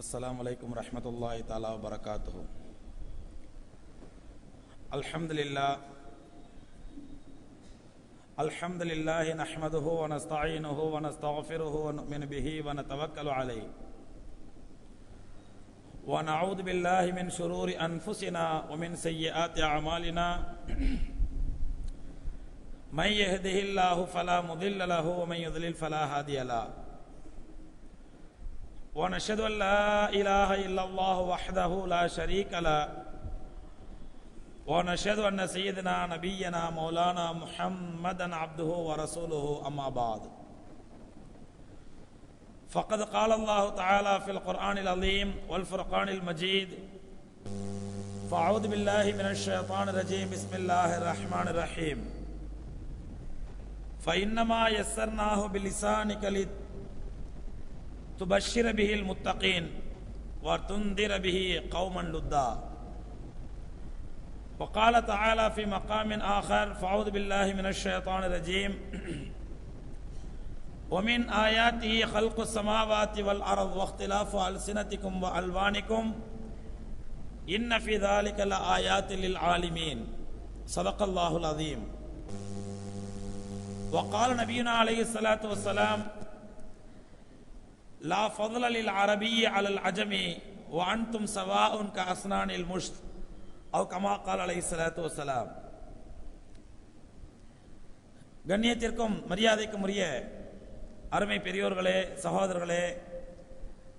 अस्सलामु अलैकुम रहमतुल्लाहि ताला व बरकातुहु। अल्हम्दुलिल्लाह नहमदुहु व नस्तईनुहु व नस्तगफिरुहु व नु'मिनु बिही व नतवक्कलु अलैहि व नऊज़ु बिल्लाहि मिन शुरूरि अनफुसिना व मिन सय्यिआति अअमालिना मन यहदिहिल्लाहु फला मुदिल्ल लहु व मन युद्लिल फला हादिय लहु ونشهد أن لا إله إلا الله وحده لا شريك له ونشهد أن سيدنا نبينا مولانا محمدا عبده ورسوله أما بعد فقد قال الله تعالى في القرآن العظيم والفرقان المجيد فأعوذ بالله من الشيطان الرجيم بسم الله الرحمن الرحيم فإنما يسرناه بلسانك تبشر به المتقين وتنذر به قوما لدا وقال تعالى في مقام آخر فأعوذ بالله من الشيطان الرجيم ومن آياته خلق السماوات والأرض واختلاف ألسنتكم وألوانكم إن في ذلك لآيات للعالمين صدق الله العظيم. وقال نبينا عليه الصلاة والسلام لا فضل للعربي على العجمي وأنتم سواء كأسنان المشط أو كما قال عليه الصلاة والسلام. கண்ணியத்திற்கும் மரியாதைக்கும் உரிய அருமை பெரியோர்களே, சகோதரர்களே,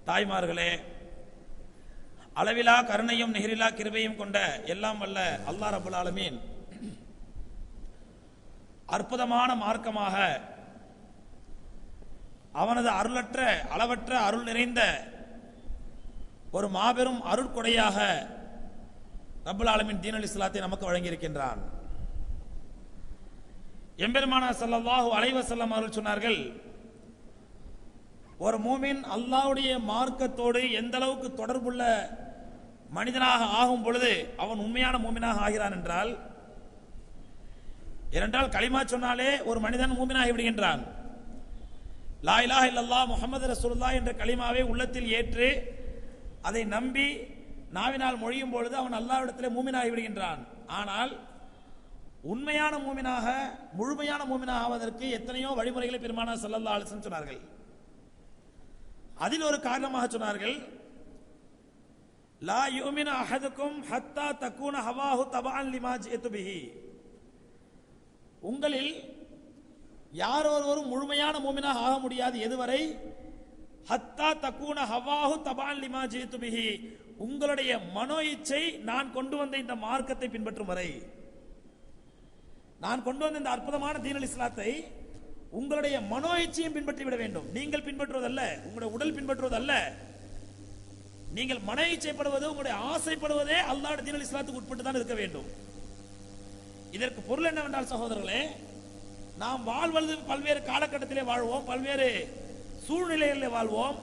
தாய்மார்களே, அளவிலா கருணையும் நிகரிலா கிருபையும் கொண்ட எல்லாம் வல்ல அல்லாஹ் ரப்பல் ஆலமீன் அற்புதமான மார்க்கமாக அவனது அருளற்ற அளவற்ற அருள் நிறைந்த ஒரு மாபெரும் அருட்கொடையாக ரப்பல் ஆலமீன் தீனுல் இஸ்லாத்தை நமக்கு வழங்கியிருக்கின்றான். எம்பெருமானார் ஸல்லல்லாஹு அலைஹி வஸல்லம் அவர்கள் சொன்னார்கள், ஒரு மூமின் அல்லாஹ்வுடைய மார்க்கத்தோடு எந்த அளவுக்கு தொடர்புள்ள மனிதனாக ஆகும் பொழுது அவன் உண்மையான மூமினாக ஆகிறான் என்றால், ஏனென்றால் கலிமா சொன்னாலே ஒரு மனிதன் மூமினாகி விடுகின்றான். லா இலாஹ இல்லல்லாஹ் முஹம்மது ரசூலுல்லாஹ் என்ற கலிமாவை உள்ளத்தில் ஏற்று அதை நம்பி நாவினால் மொழியும் பொழுது அவன் அல்லாஹ்விடத்திலே மூமினாகி விடுகின்றான். ஆனால் உண்மையான மூமினாக முழுமையான மூமினாக ஆவதற்கு எத்தனையோ வழிமுறைகளை பெருமானார் ஸல்லல்லாஹு அலைஹி வஸல்லம் சொன்னார்கள். அதில் ஒரு காரணமாக சொன்னார்கள், லா யுமினு அஹதுக்கும் ஹத்தா தகூன ஹவாஹு தபஅன் லிமா ஜிஅது பிஹி. உங்களில் யாரொருவரும் முழுமையான மூமினாக ஆக முடியாது எதுவரை ஹத்தா தகூன ஹவாஹு தபஅன் லிமா ஜிஅது பிஹி, உங்களுடைய மனோ இச்சை நான் கொண்டு வந்த இந்த மார்க்கத்தை பின்பற்றும் வரை, நான் கொண்டு வந்த இந்த அற்புதமான தீனுல் இஸ்லாத்தை உங்களுடைய மனோ இச்சையும் பின்பற்றி விட வேண்டும். நீங்கள் பின்பற்றுவதல்ல, உங்களுடைய உடல் பின்பற்றுவதல்ல, நீங்கள் மன இச்சைப்படுவது, உங்களுடைய ஆசைப்படுவதே அல்லாஹ்வுடைய தீனுல் இஸ்லாத்துக்கு உட்பட்டு தான் இருக்க வேண்டும். இதற்கு பொருள் என்னவென்றால் சகோதரர்களே, நாம் வாழ்வது பல்வேறு காலகட்டத்திலே வாழ்வோம், பல்வேறு சூழ்நிலைகளிலே வாழ்வோம்,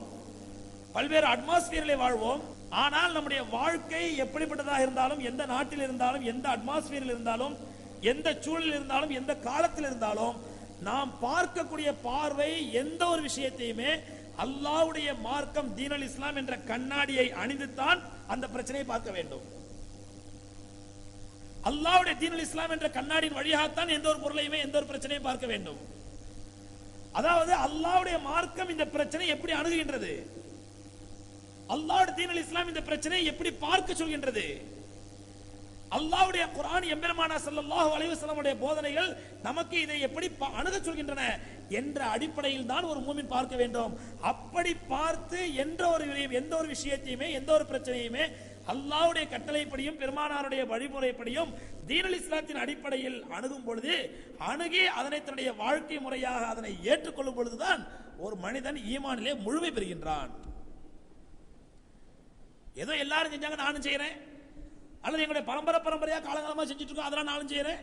பல்வேறு அட்மாஸ்பியரிலே வாழ்வோம். ஆனால் நம்முடைய வாழ்க்கை எப்படிப்பட்டதாக இருந்தாலும், எந்த நாட்டில் இருந்தாலும், எந்த அட்மாஸ்பியரில் இருந்தாலும், எந்த சூழலில் இருந்தாலும், எந்த காலத்தில் இருந்தாலும், நாம் பார்க்கக்கூடிய பார்வை எந்த ஒரு விஷயத்தையுமே அல்லாஹ்வுடைய மார்க்கம் தீனுல் இஸ்லாம் என்ற கண்ணாடியை அணிந்துதான் அந்த பிரச்சனையை பார்க்க வேண்டும். அல்லாஹ்வுடைய தீனுல் இஸ்லாம் என்ற கண்ணாடியின் வழியாகத்தான் எந்த ஒரு பொருளையுமே எந்த ஒரு பிரச்சனையும் பார்க்க வேண்டும். அதாவது அல்லாஹ்வுடைய மார்க்கம் இந்த பிரச்சனை எப்படி அணுகுகின்றது, அல்லாஹ்வுடைய தீனுல் இஸ்லாம் இந்த பிரச்சனையை எப்படி பார்க்க சொல்கின்றது, அல்லாஹ்வுடைய குர்ஆன் எம்பெருமானார் ஸல்லல்லாஹு அலைஹி வஸல்லம் உடைய போதனைகள் நமக்கு இதை எப்படி அணுக சொல்கின்றன என்ற அடிப்படையில் தான் ஒரு மூமின் பார்க்க வேண்டும். அப்படி பார்த்து எந்த ஒரு விஷயத்தையுமே எந்த ஒரு பிரச்சனையுமே அல்லாஹ்வுடைய கட்டளைப்படியும் பெருமானாருடைய வழிமுறைப்படியும் தீனுல் இஸ்லாத்தின் அடிப்படையில் அணுகும் பொழுது, அணுகி அதனை தன்னுடைய வாழ்க்கை முறையாக அதனை ஏற்றுக்கொள்ளும் பொழுதுதான் ஒரு மனிதன் ஈமானிலே முழுமை பெறுகின்றான். ஏதோ எல்லாரும் செஞ்சாங்க நானும் செய்யறேன், அல்லது எங்களுடைய பரம்பரையா காலகாலமா செஞ்சுட்டு இருக்கோம் அதெல்லாம் நானும் செய்யறேன்,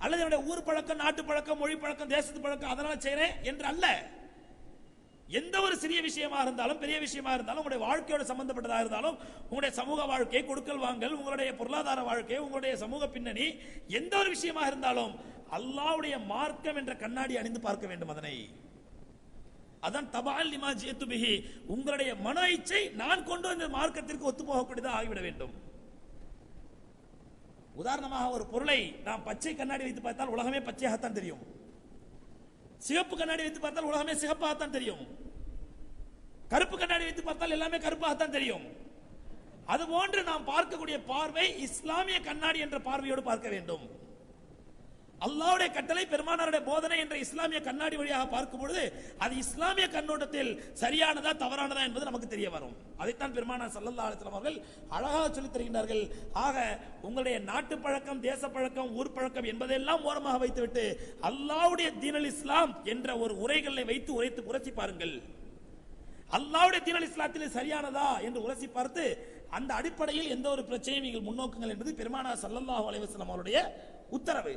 அல்லது என்னுடைய ஊர் பழக்கம், நாட்டு பழக்கம், மொழி பழக்கம், தேசத்து பழக்கம் அதனால செய்யறேன் என்று அல்ல. எந்த ஒரு சிறிய விஷயமா இருந்தாலும் பெரிய விஷயமா இருந்தாலும், உங்களுடைய வாழ்க்கையோட சம்பந்தப்பட்டதாக இருந்தாலும், உங்களுடைய சமூக வாழ்க்கை, கொடுக்கல் வாங்கல், உங்களுடைய பொருளாதார வாழ்க்கை, உங்களுடைய சமூக பின்னணி, எந்த ஒரு விஷயமா இருந்தாலும் அல்லாஹ்வுடைய மார்க்கம் என்ற கண்ணாடி அணிந்து பார்க்க வேண்டும். அதனை அதான் தபால் லிமா ஜியத்து பிஹி, உங்களுடைய மனோ இச்சை நான் கொண்டு வந்த மார்க்கத்திற்கு ஒத்து போகக்கூடியதாக ஆகிவிட வேண்டும். உதாரணமாக ஒரு பொருளை நாம் பச்சை கண்ணாடி வைத்து பார்த்தால் உலகமே பச்சையாகத்தான் தெரியும். சிவப்பு கண்ணாடி வைத்து பார்த்தால் உலகமே சிவப்பாகத்தான் தெரியும். கருப்பு கண்ணாடி வைத்து பார்த்தால் எல்லாமே கருப்பாகத்தான் தெரியும். அதுபோன்று நாம் பார்க்கக்கூடிய பார்வை இஸ்லாமிய கண்ணாடி என்ற பார்வையோடு பார்க்க வேண்டும். அல்லாஹ்வுடைய கட்டளை, பெருமானாருடைய போதனை என்ற இஸ்லாமிய கண்ணாடி வழியாக பார்க்கும் பொழுது அது இஸ்லாமிய கண்ணோட்டத்தில் சரியானதா தவறானதா என்பது நமக்கு தெரிய வரும். அதைத்தான் பெருமானார் ஸல்லல்லாஹு அலைஹி வஸல்லம் அவர்கள் அழகாக சொல்லித் தருகின்றார்கள். ஆக உங்களுடைய நாட்டு பழக்கம், தேச பழக்கம், ஊர் பழக்கம் என்பதெல்லாம் ஓரமாக வைத்துவிட்டு அல்லாஹ்வுடைய தீனல் இஸ்லாம் என்ற ஒரு உரைகளை வைத்து உரைத்து உரைச்சி பாருங்கள். அல்லாஹ்வுடைய தீனல் இஸ்லாத்தில் சரியானதா என்று உரைச்சி பார்த்து அந்த அடிப்படையில் எந்த ஒரு பிரச்சனையும் நீங்கள் முன்னோக்குங்கள் என்பது பெருமானார் ஸல்லல்லாஹு அலைஹி வஸல்லம் அவருடைய உத்தரவு.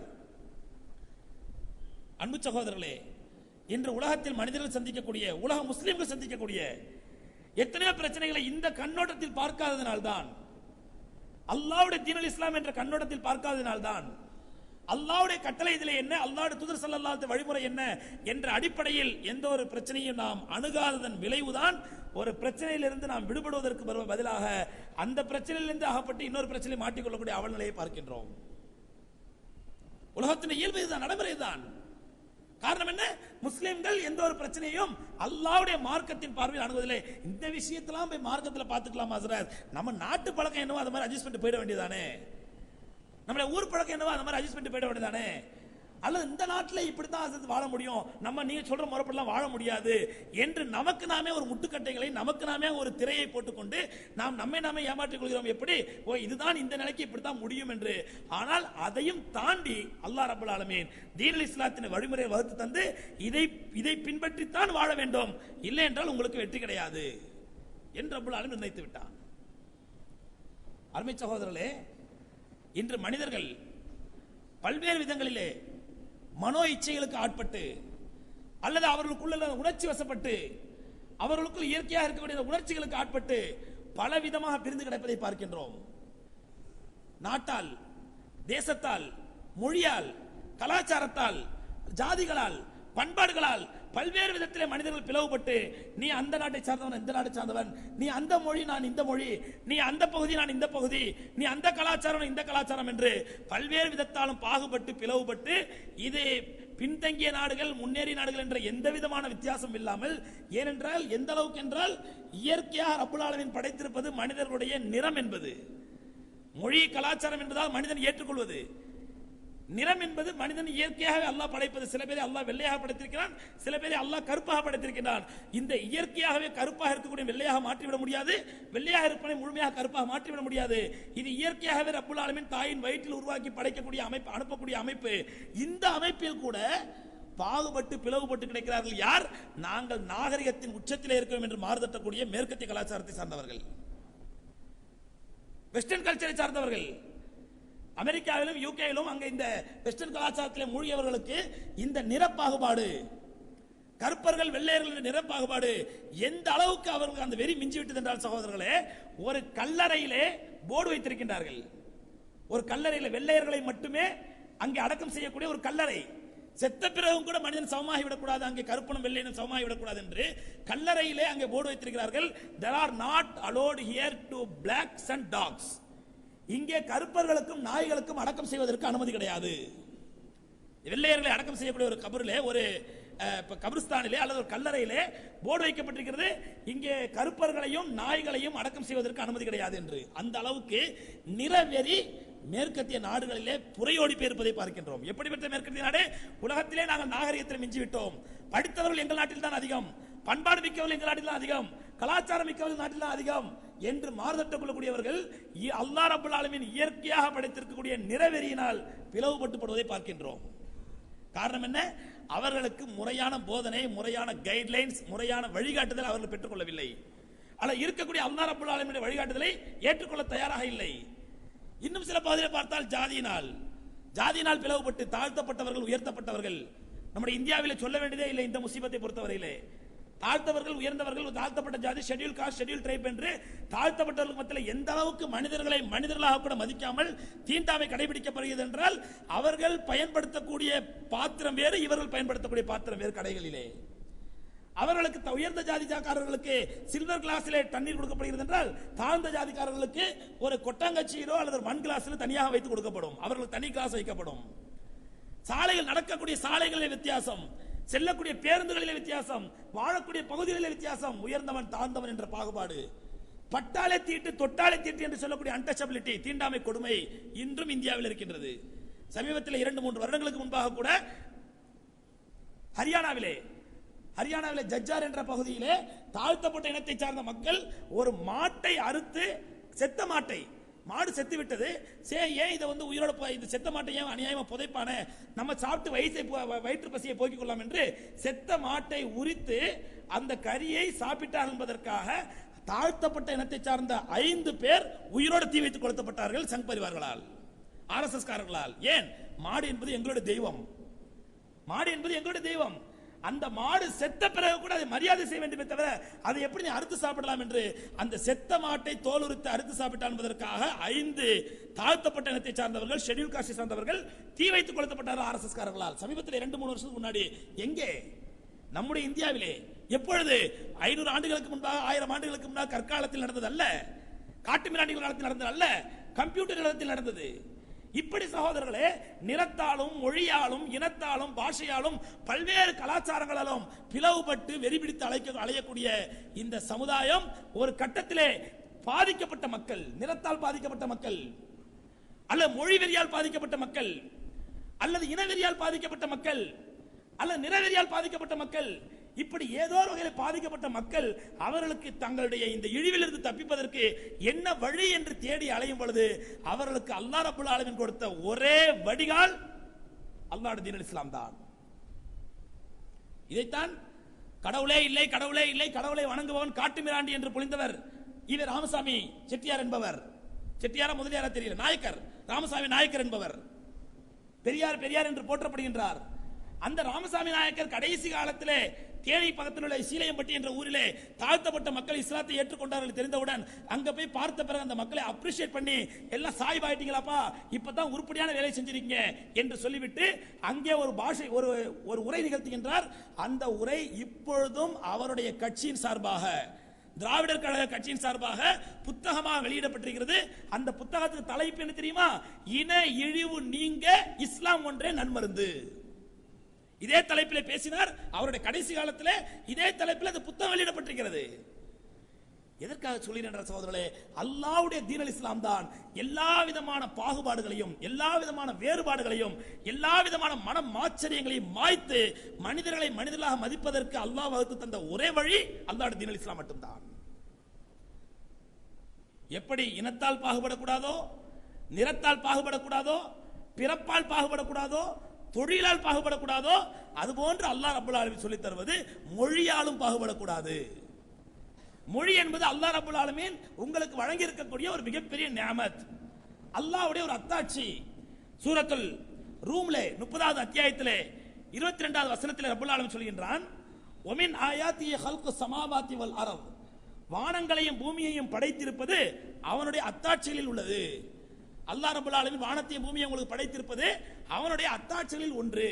அன்பு சகோதரர்களே, இன்று உலகத்தில் மனிதர்கள் சந்திக்கக்கூடிய, உலக முஸ்லிம்கள் சந்திக்கக்கூடிய எத்தனையோ பிரச்சனைகளை இந்த கண்ணோட்டத்தில் பார்க்காததினால்தான், அல்லாஹ்வுடைய தீனல் இஸ்லாம் என்ற கண்ணோட்டத்தில் பார்க்காததினால்தான், அல்லாஹ்வுடைய கட்டளை இதிலே என்ன, அல்லாஹ்வுடைய தூதர் ஸல்லல்லாஹு அலைஹி வஸல்லம் வழிமுறை என்ன என்ற அடிப்படையில் எந்த ஒரு பிரச்சனையும் நாம் அணுகாததன் விளைவுதான் ஒரு பிரச்சனையிலிருந்து நாம் விடுபடுவதற்கு பதிலாக அந்த பிரச்சனையிலிருந்து அகப்பட்டு இன்னொரு பிரச்சனையை மாட்டிக்கொள்ளக்கூடிய அவல்நிலையை பார்க்கின்றோம். உலகத்தின் இயல்பு இதுதான், நடைமுறை தான். காரணம் என்ன? முஸ்லிம்கள் எந்த ஒரு பிரச்சனையும் அல்லாஹ்வுடைய மார்க்கத்தின் பார்வையில் அணுகுவதில்லை. இந்த விஷயத்தெல்லாம் போய் மார்க்கத்தில் பார்த்துக்கலாமா ஹஸ்ரத்? நம்ம நாட்டு பழக்கம் என்னவோ அந்த மாதிரி அட்ஜஸ்ட் பண்ணிட்டு போயிட வேண்டியதானே, நம்மள ஊர் பழக்கம் என்னவோ அந்த மாதிரி அட்ஜஸ்ட் பண்ணிட்டு போயிட வேண்டியதானே, அல்லது இந்த நாட்டில் இப்படித்தான் வாழ முடியும், நம்ம நீங்க சொல்ற முறைப்படலாம் வாழ முடியாது என்று நமக்கு நாமே ஒரு முட்டுக்கட்டைகளை, நமக்கு நாமே ஒரு திரையை போட்டுக்கொண்டு நாம் நம்மை நாமே ஏமாற்றிக் கொள்கிறோம். எப்படி? ஓ, இதுதான் இந்த நிலைக்கு இப்படித்தான் முடியும் என்று. ஆனால் அதையும் தாண்டி அல்லாஹ் ரப்பல் ஆலமீன் தீனுல் இஸ்லாத்தின் வழிமுறையை வகுத்து தந்து இதை பின்பற்றித்தான் வாழ வேண்டும், இல்லை என்றால் உங்களுக்கு வெற்றி கிடையாது என்று ரப்பல் ஆலமீன் நிர்ணயித்து விட்டான். அருமை சகோதரர்களே, இன்று மனிதர்கள் பல்வேறு விதங்களிலே மனோ இச்சைகளுக்கு ஆட்பட்டு அல்லது அவர்களுக்குள்ள உணர்ச்சி வசப்பட்டு அவர்களுக்குள் இயற்கையாக இருக்கக்கூடிய உணர்ச்சிகளுக்கு ஆட்பட்டு பல விதமாக பிரிந்து கிடப்பதை பார்க்கின்றோம். நாட்டால், தேசத்தால், மொழியால், கலாச்சாரத்தால், ஜாதிகளால், பண்பாடுகளால் பல்வேறு விதத்திலே மனிதர்கள் பிளவுபட்டு, நீ அந்த நாட்டை சார்ந்தவன், இந்த நாட்டை சார்ந்தவன், நீ அந்த மொழி நான் இந்த மொழி, நீ அந்த பகுதி நான் இந்த பகுதி, நீ அந்த கலாச்சாரம் இந்த கலாச்சாரம் என்று பல்வேறு விதத்தாலும் பாகுபட்டு பிளவுபட்டு, இது பின்தங்கிய நாடுகள், முன்னேறிய நாடுகள் என்ற எந்த விதமான வித்தியாசம் இல்லாமல், ஏனென்றால் எந்த அளவுக்கு என்றால் இயற்கையாக ரப்பல் ஆலமீன் படைத்திருப்பது மனிதர்களுடைய நிறம் என்பது, மொழி கலாச்சாரம் என்பதால் மனிதன் ஏற்றுக்கொள்வது, நிறம் என்பது மனிதன் இயற்கையாக அல்லாஹ் படைப்பது. சில பேரை அல்லாஹ் வெள்ளையாக படைத்திருக்கிறான், சில பேரை அல்லாஹ் கருப்பாக படைத்திருக்கிறான். இந்த இயற்கையாகவே கருப்பாக இருக்கக்கூடிய வெள்ளையாக மாற்றிவிட முடியாது, வெள்ளையாக இருப்பதை முழுமையாக கருப்பாக மாற்றிவிட முடியாது. இது இயற்கையாகவே ரப்பல் ஆலமீன் தாயின் வயிற்றில் உருவாக்கி படைக்கக்கூடிய அமைப்பு, அனுப்பக்கூடிய அமைப்பு. இந்த அமைப்பில் கூட பாகுபட்டு பிளவுபட்டு கிடைக்கிறார்கள். யார்? நாங்கள் நாகரிகத்தின் உச்சத்திலே இருக்கிறோம் என்று மாறுதட்டக்கூடிய மேற்கத்திய கலாச்சாரத்தை சார்ந்தவர்கள், வெஸ்டர்ன் கல்ச்சரை சார்ந்தவர்கள். அமெரிக்காவிலும் யூகேயிலும் அங்க இந்த வெஸ்டர்ன் கலாச்சாரத்தில் மூழ்கியவர்களுக்கு இந்த நிறப்பாகுபாடு, கருப்பர்கள் வெள்ளையர்கள் நிறப்பாகுபாடு எந்த அளவுக்கு அவர்களுக்கு அந்த வெறி மிஞ்சி விட்டது என்றால் சகோதரர்களே, ஒரு கல்லறையிலே போர்டு வைத்திருக்கின்றார்கள். ஒரு கல்லறையில் வெள்ளையர்களை மட்டுமே அங்கே அடக்கம் செய்யக்கூடிய ஒரு கல்லறை, செத்த பிறகும் கூட மனிதன் சமமாகி விடக்கூடாது, அங்கே கருப்பனும் வெள்ளையனும் சமமாகி விடக்கூடாது என்று கல்லறையிலே அங்கே போர்டு வைத்திருக்கிறார்கள். There are not allowed here to blacks and dogs. இங்கே கருப்பர்களுக்கும் நாய்களுக்கும் அடக்கம் செய்வதற்கு அனுமதி கிடையாது. வெள்ளையர்களை அடக்கம் செய்யக்கூடிய ஒரு கபரிலே, ஒரு கபிரிஸ்தானிலே அல்லது ஒரு கல்லறையிலே போர்டு வைக்கப்பட்டிருக்கிறது, இங்கே கருப்பர்களையும் நாய்களையும் அடக்கம் செய்வதற்கு அனுமதி கிடையாது என்று. அந்த அளவுக்கு நிறவெறி மேற்கத்திய நாடுகளிலே புரையோடி இருப்பதை பார்க்கின்றோம். எப்படிப்பட்ட மேற்கத்திய நாடு? உலகத்திலே நாங்கள் நாகரிகத்தில் மிஞ்சி விட்டோம், படித்தவர்கள் எங்கள் நாட்டில் தான் அதிகம், பண்பாடு மிக்கவர்கள் எங்கள் நாட்டில் தான் அதிகம், கலாச்சாரம் மிக்கவர்கள் நாட்டில் தான் அதிகம் என்று மாறுதட்ட கொள்ளக்கூடியவர்கள் அல்லாஹ் ரப்பல் ஆலமீன் இயற்கையாக படைத்திருக்கக்கூடிய நிறவெறியினால் பிளவுபட்டுப்படுவதை பார்க்கின்றோம். காரணம் என்ன? அவர்களுக்கு முறையான போதனை, முறையான கைட்லைன்ஸ், முறையான வழிகாட்டுதல் அவர்கள் பெற்றுக் கொள்ளவில்லை. அல்ல இருக்கக்கூடிய அல்லாஹ் ரப்பல் ஆலமீன் வழிகாட்டுதலை ஏற்றுக்கொள்ள தயாராக இல்லை. இன்னும் சில பகுதியில் பார்த்தால் ஜாதியினால் பிளவுபட்டு தாழ்த்தப்பட்டவர்கள், உயர்த்தப்பட்டவர்கள். நம்முடைய இந்தியாவில் சொல்ல வேண்டியதே இல்லை இந்த முசீபத்தை பொறுத்தவரையிலே. தாழ்த்தவர்கள், உயர்ந்தவர்கள், தாழ்த்தப்பட்ட ஜாதி, ஷெட்யூல் காஸ்ட், ஷெட்யூல் ட்ரைப் என்று தாழ்த்தப்பட்டவர்களுக்கு மத்தியில் எந்த அளவுக்கு மனிதர்களை மனிதர்களாக கூட மதிக்காமல் தீண்டாமை கடைபிடிக்கப்படுகிறது என்றால், அவர்கள் பயன்படுத்தக்கூடிய பாத்திரம் வேறு, இவர்கள் பயன்படுத்தக்கூடிய பாத்திரம் வேறு கடைகளிலே. அவர்களுக்கு உயர்ந்த ஜாதிக்காரர்களுக்கு சில்வர் கிளாஸிலே தண்ணீர் கொடுக்கப்படுகிறது என்றால் தாழ்ந்த ஜாதிக்காரர்களுக்கு ஒரு கொட்டாங்கச்சீரோ அல்லது மண் கிளாஸில் தனியாக வைத்து கொடுக்கப்படும். அவர்களுக்கு தனி கிளாஸ் வைக்கப்படும். சாலைகள் நடக்கக்கூடிய சாலைகளிலே வித்தியாசம், செல்லக்கூடிய பேருந்துகளிலே வித்தியாசம், வாழக்கூடிய பகுதிகளிலே வித்தியாசம், உயர்ந்தவன் தாழ்ந்தவன் என்ற பாகுபாடு, பட்டாலே தீட்டு தொட்டாலே தீட்டு என்று சொல்லக்கூடிய அன்டச்சபிலிட்டி, தீண்டாமை கொடுமை இன்றும் இந்தியாவில் இருக்கின்றது. சமீபத்தில் 2-3 வருடங்களுக்கு முன்பாக கூட ஹரியானாவிலே ஜஜ்ஜார் என்ற பகுதியிலே தாழ்த்தப்பட்ட இனத்தை சார்ந்த மக்கள் ஒரு மாட்டை அறுத்து, செத்த மாட்டை, மாடு செத்து விட்டது, ஏன் இதை உயிரோட இந்த செத்த மாட்டை ஏன் அநியாயமா புதைப்பானே, நம்ம சாப்பிட்டு வயிற்று பசியை போக்கிக் கொள்ளலாம் என்று செத்த மாட்டை உரித்து அந்த கரியை சாப்பிட்டார் என்பதற்காக தாழ்த்தப்பட்ட இனத்தை சார்ந்த 5 பேர் உயிரோடு தீ வைத்து கொளுத்தப்பட்டார்கள் சங் பரிவார்களால், RSS காரர்களால். ஏன்? மாடு என்பது எங்களுடைய தெய்வம், மாடு என்பது எங்களுடைய தெய்வம். அந்த மாடு செத்த பிறகு கூட அதை மரியாதை செய்ய வேண்டுமே தவிர அதை எப்படி நீ அறுத்து சாப்பிடலாம் என்று அந்த செத்த மாட்டை தோல் உரித்து அறுத்து சாப்பிட்டால் என்பதற்காக 5 தாழ்த்தப்பட்ட இனத்தை சார்ந்தவர்கள், ஷெட்யூல் காஸ்டை சார்ந்தவர்கள் தீ வைத்து கொளுத்தப்பட்டார்கள் RSS காரர்களால். சமீபத்தில் 2-3 வருஷத்துக்கு முன்னாடி எங்கே? நம்முடைய இந்தியாவிலே. எப்பொழுது? 500 ஆண்டுகளுக்கு முன்பாக, 1000 ஆண்டுகளுக்கு முன்பாக கற்காலத்தில் நடந்தது அல்ல, காட்டு மிராண்டிகள் காலத்தில் நடந்தது அல்ல, கம்ப்யூட்டர் காலத்தில் நடந்தது. இப்படி சகோதரர்களே, நிறத்தாலும் மொழியாலும் இனத்தாலும் பாஷையாலும் பல்வேறு கலாச்சாரங்களாலும் பிளவுபட்டு வெறிபிடித்து அலையக்கூடிய இந்த சமுதாயம் ஒரு கட்டத்திலே பாதிக்கப்பட்ட மக்கள், நிறத்தால் பாதிக்கப்பட்ட மக்கள், அல்லது மொழி வெறியால் பாதிக்கப்பட்ட மக்கள், அல்லது இனவெறியால் பாதிக்கப்பட்ட மக்கள், அல்லது நிறவெறியால் பாதிக்கப்பட்ட மக்கள், இப்படி ஏதோ ஒரு வகையில் பாதிக்கப்பட்ட மக்கள் அவர்களுக்கு தங்களுடைய இந்த இழிவிலிருந்து தப்பிப்பதற்கு என்ன வழி என்று தேடி அலையும் பொழுது அவர்களுக்கு அல்லாஹ் ரப்பல் ஆலமீன் கொடுத்த ஒரே வடிகால் அல்லாஹ்வுடைய தீன் இஸ்லாம் தான். இதைத்தான் கடவுளே இல்லை, கடவுளே இல்லை, கடவுளை வணங்குபவன் காட்டுமிராண்டி என்று புரிந்தவர் இவர் ராமசாமி செட்டியார் என்பவர். செட்டியாரா முதலியாரா தெரியல, நாயக்கர், ராமசாமி நாயக்கர் என்பவர் பெரியார் பெரியார் என்று போற்றப்படுகின்றார். அந்த ராமசாமி நாயக்கர் கடைசி காலத்திலே தேனி பக்கத்தில் உள்ள சீலையம்பட்டி என்ற ஊரிலே தாழ்த்தப்பட்ட மக்கள் இஸ்லாத்தை ஏற்றுக்கொண்டார்கள் தெரிந்தவுடன் அங்க போய் பார்த்த பிறகு அந்த மக்களை அப்ரிஷியேட் பண்ணி எல்லாம் சாய்பாயிட்டீங்களாப்பா, இப்பதான் உருப்படியான வேலை செஞ்சிருக்கீங்க என்று சொல்லிவிட்டு அங்கே ஒரு பாஷை ஒரு உரை நிகழ்த்துகின்றார். அந்த உரை இப்பொழுதும் அவருடைய கட்சியின் சார்பாக, திராவிடர் கழக கட்சியின் சார்பாக புத்தகமாக வெளியிடப்பட்டிருக்கிறது. அந்த புத்தகத்துக்கு தலைப்பு என்ன தெரியுமா? இன இழிவு நீங்க இஸ்லாம் ஒன்றே நன்மருந்து. இதே தலைப்பில் பேசினார். அவருடைய கடைசி காலத்தில் இதே தலைப்பில் அந்த புத்தகம் வெளியிடப்பட்டிருக்கிறது. எதற்காக சொல்லுகின்ற சகோதரர்களே, அல்லாஹ்வுடைய தீன் இஸ்லாம் தான் எல்லா விதமான பாகுபாடுகளையும், எல்லா விதமான வேறுபாடுகளையும், எல்லா விதமான மன மாச்சரியங்களையும் மாய்த்து மனிதர்களை மனிதர்களாக மதிப்பதற்கு அல்லாஹ் வகுத்து தந்த ஒரே வழி அல்லாஹ்வுடைய தீன் இஸ்லாம் மட்டும்தான். எப்படி இனத்தால் பாகுபடக்கூடாதோ, நிறத்தால் பாகுபடக்கூடாதோ, பிறப்பால் பாகுபடக்கூடாதோ, தொழிலால் பாகுபடக்கூடாதோ, அதுபோன்று அல்லாஹ் ரப்பல் ஆலமீன் சொல்லித் தருவது மொழியாலும் பாகுபடக்கூடாது. மொழி என்பது அல்லாஹ் ரப்பல் ஆலமீன் உங்களுக்கு வழங்கி இருக்கக்கூடிய ஒரு மிகப்பெரிய நியாமத், அல்லாஹ்வுடைய ஒரு அத்தாட்சி. சூரத்துல் ரூம்ல 30வது அத்தியாயத்திலே 22வது வசனத்திலே ரப்பல் ஆலமீன் சொல்கின்றான், ஒமின் ஆயாத்தி ஹல்கு ஸமாவாத்தி வல் அர்த், வானங்களையும் பூமியையும் படைத்திருப்பது அவனுடைய அத்தாட்சிகளில் உள்ளது. அல்லாஹ் ரப்பல் ஆலமீன் வானத்தையும் பூமியை உங்களுக்கு படைத்திருப்பது அவனுடைய அத்தாட்சிகளில் ஒன்று.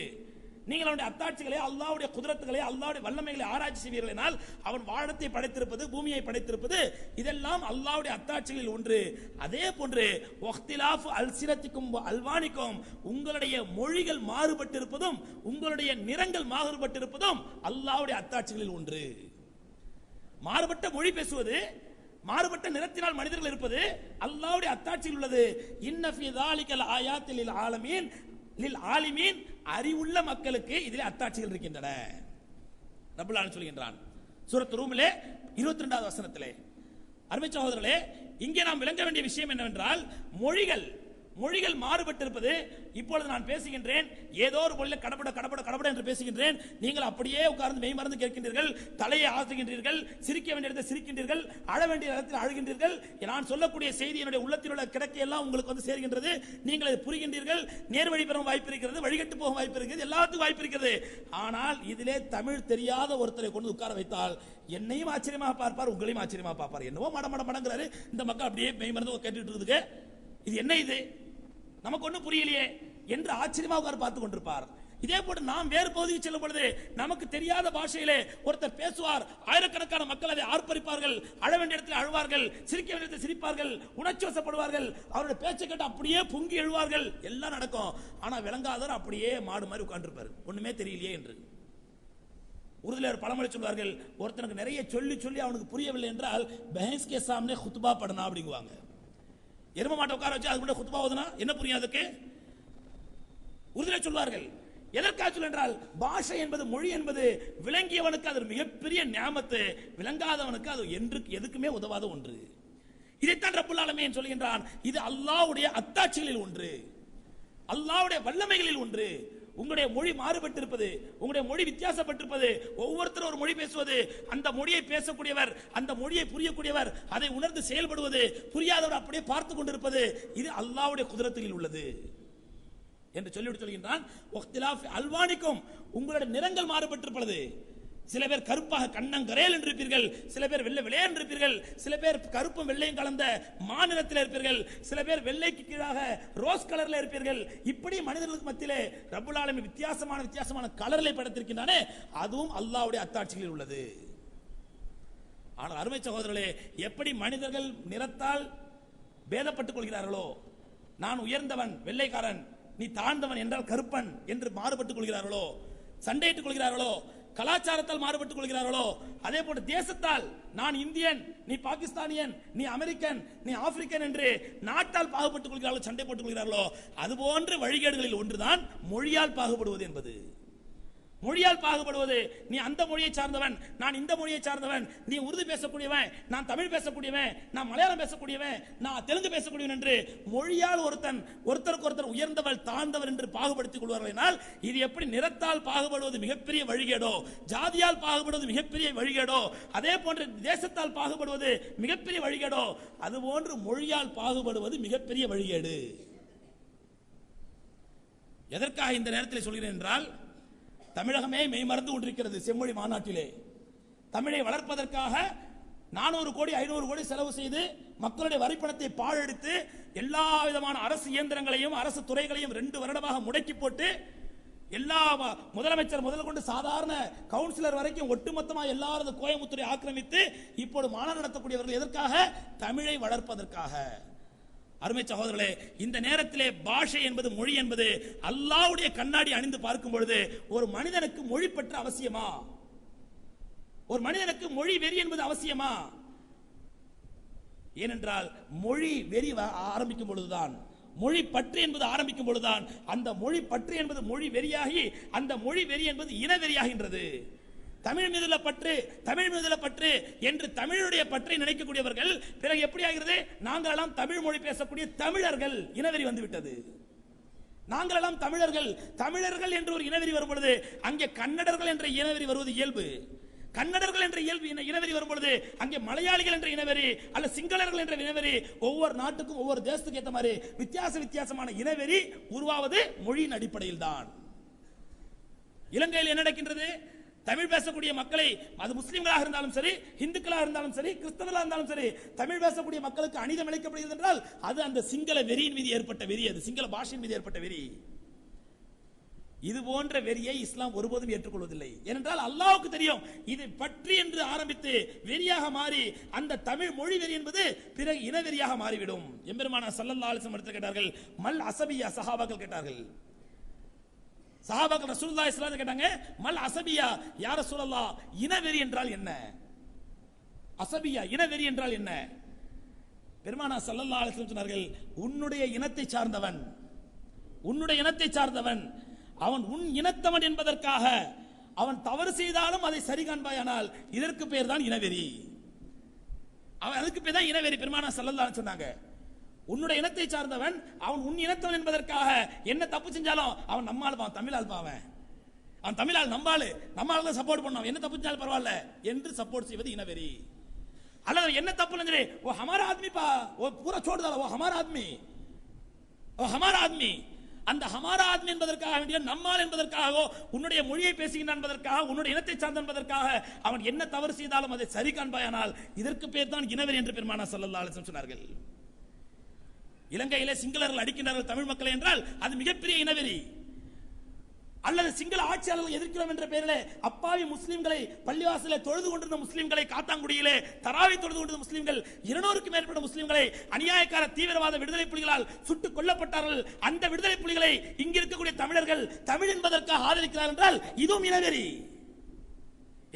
நீங்கள் அவனுடைய அத்தாட்சிகளை, அல்லாஹ்வுடைய குதிரத்துகளை, அல்லாஹ்வுடைய வல்லமைகளை ஆராய்ச்சி செய்வீர்களானால் அவன் வானத்தை படைத்திருப்பது, பூமியை படைத்திருப்பது இதெல்லாம் அல்லாஹ்வுடைய அத்தாட்சிகளில் ஒன்று. அதே போன்று வக்திலாஃபு அல்சினத்திக்கும் அல்வானிக்கும், உங்களுடைய மொழிகள் மாறுபட்டிருப்பதும் உங்களுடைய நிறங்கள் மாறுபட்டிருப்பதும் அல்லாஹ்வுடைய அத்தாட்சிகளில் ஒன்று. மாறுபட்ட மொழி பேசுவது, மாறுபட்ட நிறத்தினால் மனிதர்கள் இருப்பது அல்லாஹ்வுடைய அத்தாட்சியில் உள்ளது. இன்ன ஃபீ ஸாலிகல் ஆயாத்தில் லில் ஆலமீன், லில் ஆலிமீன், அறிவுள்ள மக்களுக்கு இதிலே அத்தாட்சிகள் இருக்கின்றன. ரப்பல் ஆலமீன் சொல்கின்றான் சூரத் ரூமிலே 22வது வசனத்திலே. அருமை சகோதரர்களே, இங்கே நாம் விளங்க வேண்டிய விஷயம் என்னவென்றால், மொழிகள் மாறுபட்டிருப்பது. இப்பொழுது நான் பேசுகின்றேன், ஏதோ ஒரு மொழியில் கடப்பட கடப்பட கடப்பட என்று பேசுகின்றேன். நீங்கள் அப்படியே உட்கார்ந்து மெய் மறந்து கேட்கின்றீர்கள், தலையை ஆசுகின்றீர்கள், சிரிக்க வேண்டிய இடத்தில் சிரிக்கின்றீர்கள், அழ வேண்டிய இடத்தில் அழுகின்றீர்கள். நான் சொல்லக்கூடிய செய்தி என்னுடைய உள்ளத்தில் உள்ள கிடக்கையெல்லாம் உங்களுக்கு வந்து சேர்கின்றது. நீங்கள் அதை புரிகின்றீர்கள். நேர்வழி பெறும் வாய்ப்பு இருக்கிறது, வழிகட்டு போகும் வாய்ப்பு இருக்கிறது, எல்லாத்துக்கும் வாய்ப்பு இருக்கிறது. ஆனால் இதிலே தமிழ் தெரியாத ஒருத்தரை கொண்டு உட்கார வைத்தால் என்னையும் ஆச்சரியமாக பார்ப்பார், உங்களையும் ஆச்சரியமாக பார்ப்பார். என்னவோ மடமடங்கிறாரு இந்த மக்கள், அப்படியே மெய் மறந்து கேட்டுட்டு இருக்குது. இது என்ன, இது நமக்கு ஒன்றும் புரியலையே என்று ஆச்சரியமாக பார்த்து கொண்டிருப்பார். இதே போட்டு நாம் வேறு பகுதிக்கு செல்லும் பொழுது நமக்கு தெரியாத பாஷையிலே ஒருத்தர் பேசுவார், ஆயிரக்கணக்கான மக்கள் அதை ஆர்ப்பரிப்பார்கள், அழ வேண்டிய இடத்தில் அழுவார்கள், சிரிக்க வேண்டிய இடத்தில் சிரிப்பார்கள், உணர்ச்சி வசப்படுவார்கள், அவருடைய பேச்சை கேட்டு அப்படியே பொங்கி எழுவார்கள், எல்லாம் நடக்கும். ஆனா விளங்காதவர் அப்படியே மாடு மாதிரி உட்கார்ந்திருப்பார், ஒண்ணுமே தெரியலையே என்று. உருதுல பழமொழி சொல்வார்கள், ஒருத்தனுக்கு நிறைய சொல்லி சொல்லி அவனுக்கு புரியவில்லை என்றால் பஹன்ஸ் கே சாம்னே குத்பா படனா அப்படிங்குவாங்க. எரும மாட்டை உட்கார வச்சு அது கூட குத்பா ஓதுனா என்ன புரியும் அதுக்கு? உருதுல சொல்வார்கள். எதற்காக சொல்ல என்றால் பாஷை என்பது, மொழி என்பது விளங்கியவனுக்கு அது மிகப்பெரிய ஞாபத்து, விளங்காதவனுக்கு அது என்று எதுக்குமே உதவாத ஒன்று. இதைத்தான் ரப்புல் ஆலமீன் சொல்கின்றான், இது அல்லாஹ்வுடைய அத்தாட்சிகளில் ஒன்று, அல்லாஹ்வுடைய வல்லமைகளில் ஒன்று. உங்களுடைய மொழி மாறுபட்டிருப்பது, உங்களுடைய மொழி வித்தியாசப்பட்டிருப்பது, ஒவ்வொருத்தரும் ஒரு மொழி பேசுவது, அந்த மொழியை பேசக்கூடியவர், அந்த மொழியை புரியக்கூடியவர், அதை உணர்ந்து செயல்படுவது, புரியாதவர் அப்படியே பார்த்து கொண்டிருப்பது, இது அல்லாஹ்வுடைய குதிரத்தில் உள்ளது என்று சொல்லிவிட்டு சொல்கின்றான். அல்வானிக்கும், உங்களுடைய நிறங்கள் மாறுபட்டிருப்பது. சில பேர் கருப்பாக கண்ணங்கரேல் என்று இருப்பீர்கள், சில பேர் வெள்ளை வெள்ளையா இருப்பீர்கள், சில பேர் கருப்பும் வெள்ளையும் கலந்த மாநிலத்தில் இருப்பீர்கள், சில பேர் வெள்ளைக்கு கீழாக ரோஸ் கலர்ல இருப்பீர்கள். இப்படி மனிதர்களுக்கு மத்தியிலே ரப்புல் ஆலமீன் வித்தியாசமான கலர்களை படைத்திருக்கின்றானே, அதுவும் அல்லாஹ்வுடைய அத்தாட்சிகளில் உள்ளது. ஆனால் அருமை சகோதரர்களே, எப்படி மனிதர்கள் நிறத்தால் பேதப்பட்டுக் கொள்கிறார்களோ, நான் உயர்ந்தவன் வெள்ளைக்காரன், நீ தாழ்ந்தவன் என்றால் கருப்பன் என்று மாறுபட்டுக் கொள்கிறார்களோ, சண்டையிட்டுக் கொள்கிறார்களோ, கலாச்சாரத்தால் மாறுபட்டுக் கொள்கிறார்களோ, அதே போன்று தேசத்தால் நான் இந்தியன், நீ பாகிஸ்தானியன், நீ அமெரிக்கன், நீ ஆப்பிரிக்கன் என்று நாட்டால் பாகுபட்டுக் கொள்கிறார்களோ, சண்டை போட்டுக் கொள்கிறார்களோ, அதுபோன்று வழிகேடுகளில் ஒன்றுதான் மொழியால் பாகுபடுவது என்பது. மொழியால் பாகுபடுவது, நீ அந்த மொழியை சார்ந்தவன், நான் இந்த மொழியை சார்ந்தவன், நீ உருது பேசக்கூடியவன், நான் தமிழ் பேசக்கூடியவன், நான் மலையாளம் பேசக்கூடியவன், நான் தெலுங்கு பேசக்கூடியவன் என்று மொழியால் ஒருத்தருக்கு ஒருத்தர் உயர்ந்தவள் தாழ்ந்தவர் என்று பாகுபடுத்திக் கொள்வார்கள். இது எப்படி நிறத்தால் பாகுபடுவது மிகப்பெரிய வழிகேடோ, ஜாதியால் பாகுபடுவது மிகப்பெரிய வழிகேடோ, அதே போன்று தேசத்தால் பாகுபடுவது மிகப்பெரிய வழிகேடோ, அதுபோன்று மொழியால் பாகுபடுவது மிகப்பெரிய வழிகேடு. எதற்காக இந்த நேரத்தில் சொல்கிறேன் என்றால், தமிழகமே மெய்மறந்து கொண்டிருக்கிறது. செம்மொழி மாநாட்டிலே தமிழை வளர்ப்பதற்காக 400 கோடி 500 கோடி செலவு செய்து மக்களுடைய வரிப்பணத்தை பாழடித்து எல்லா விதமான அரசு இயந்திரங்களையும் அரசு துறைகளையும் 2 வருடமாக முடக்கி போட்டு எல்லா முதலமைச்சர் முதல் கொண்டு சாதாரண கவுன்சிலர் வரைக்கும் ஒட்டுமொத்தமாக எல்லாரும் கோயம்புத்தூரை ஆக்கிரமித்து இப்போது மாநாடு நடத்தக்கூடியவர்கள் எதற்காக? தமிழை வளர்ப்பதற்காக. அருமை சகோதரர்களே, இந்த நேரத்திலே பாஷை என்பது, மொழி என்பது அல்லாஹ்வுடைய கண்ணாடி அணிந்து பார்க்கும் பொழுது ஒரு மனிதனுக்கு மொழி பற்று அவசியமா? ஒரு மனிதனுக்கு மொழி வெறி என்பது அவசியமா? ஏனென்றால் மொழி வெறி ஆரம்பிக்கும் பொழுதுதான், மொழி பற்று என்பது ஆரம்பிக்கும் பொழுதுதான் அந்த மொழி பற்று என்பது மொழி வெறியாகி அந்த மொழி வெறி என்பது இன வெறியாகின்றது. தமிழ் மீதுள்ள பற்று, தமிழ் மீதுள்ள பற்று என்று தமிழுடைய பற்றை நினைக்கக்கூடியவர்கள் பிறகு எப்படி ஆகிறது? நாங்களெல்லாம் தமிழ் மொழி பேசக்கூடிய தமிழர்கள், இனவெறி வந்துவிட்டது. நாங்களெல்லாம் தமிழர்கள், தமிழர்கள் என்று ஒரு இனவெறி வரும் பொழுது அங்கே கன்னடர்கள் என்ற இனவெறி வருவது இயல்பு. கன்னடர்கள் என்ற இயல்பு இனவெறி வரும் பொழுது அங்கே மலையாளிகள் என்ற இனவெறி அல்ல சிங்களர்கள் என்ற இனவெறி, ஒவ்வொரு நாட்டுக்கும் ஒவ்வொரு தேசத்துக்கு ஏற்ற மாதிரி வித்தியாசமான இனவெறி உருவாவது மொழியின் அடிப்படையில் தான். இலங்கையில் என்ன நடக்கின்றது? தமிழ் பேசக்கூடிய மக்களை, அது முஸ்லிம்களாக இருந்தாலும் சரி, இந்துக்களாக இருந்தாலும் சரி, கிறிஸ்தவர்களாக இருந்தாலும் சரி, தமிழ் பேசக்கூடிய மக்களுக்கு அநீதம் இழைக்கப்படுகிறது என்றால் அது அந்த சிங்கள வெறியின் மீது ஏற்பட்ட வெறி, அது சிங்கள பாஷையின் மீது ஏற்பட்ட வெறி. இது போன்ற வெறியை இஸ்லாம் ஒருபோதும் ஏற்றுக்கொள்வதில்லை. ஏனென்றால் அல்லாஹ்வுக்கு தெரியும் இது பற்றி என்று ஆரம்பித்து வெறியாக மாறி அந்த தமிழ் மொழி வெறி என்பது பிறகு இனவெறியாக மாறிவிடும். எம்பெருமானார் ஸல்லல்லாஹு அலைஹி வஸல்லம் கேட்டார்கள், மல் அஸபியா, சஹாபாக்கள் கேட்டார்கள். சஹாபாக்கள் ரசூலுல்லாஹி ஸல்லல்லாஹு அலைஹி வஸல்லம் கேட்டாங்க, மல் அஸபியா யா ரசூலல்லாஹ், இனவெறி என்றால் என்ன? அஸபியா இனவெறி என்றால் என்ன? பெருமானார் ஸல்லல்லாஹு அலைஹி வஸல்லம் சொன்னார்கள், உன்னுடைய இனத்தை சார்ந்தவன், உன்னுடைய இனத்தை சார்ந்தவன், அவன் உன் இனத்தவன் என்பதற்காக அவன் தவறு செய்தாலும் அதை சரி காண்பாயானால் இதற்கு பேர் தான் இனவெறி. அவன் அதுக்கு பேர் தான் இனவெறி. பெருமானார் ஸல்லல்லாஹு அலைஹி வஸல்லம் சொன்னாங்க, உன்னுடைய இனத்தை சார்ந்தவன், அவன் உன் இனத்தவன் என்பதற்காக என்ன தப்பு செஞ்சாலும் அவன் நம்மால் பாவன், தமிழால் பாவன், அவன் தமிழால் நம்மால் தான் சப்போர்ட் பண்ணான், என்ன தப்பு செஞ்சாலும் பரவாயில்ல என்று சப்போர்ட் செய்வது இனவெறி. அல்லது என்ன தப்பு செஞ்சே ஓ ஹமாரா ஆத்மி பா, ஓ பூரா சோடுதால, ஓ ஹமாரா ஆத்மி, ஓ ஹமாரா ஆத்மி, அந்த ஹமாரா ஆத்மி என்பதற்காக வேண்டிய நம்மால் என்பதற்காக உன்னுடைய மொழியை பேசுகின்றான் என்பதற்காக உன்னுடைய இனத்தை சார்ந்த என்பதற்காக அவன் என்ன தவறு செய்தாலும் அதை சரி காண்பாயானால் இதற்கு பேர் தான் இனவெறி என்று பெருமானார் ஸல்லல்லாஹு அலைஹி வஸல்லம் சொன்னார்கள். இலங்கையிலே சிங்களர்கள் அடிக்கின்றார்கள் தமிழ் மக்களை என்றால் அது மிகப்பெரிய இனவெறி. அல்லது சிங்கள ஆட்சியாளர்கள் எதிர்க்கிறோம் என்ற பெயரிலே அப்பாவி முஸ்லிம்களை பள்ளிவாசலில் தொழுது கொண்டிருந்த முஸ்லிம்களை, காத்தாங்குடியிலே தராவை தொழுது கொண்டிருந்த முஸ்லிம்கள் 200க்கும் மேற்பட்ட முஸ்லிம்களை அநியாயக்கார தீவிரவாத விடுதலை புலிகளால் சுட்டுக் கொல்லப்பட்டார்கள். அந்த விடுதலை புலிகளை இங்க இருக்கக்கூடிய தமிழர்கள் தமிழ் என்பதற்காக ஆதரிக்கிறார் என்றால் இதுவும் இனவெறி.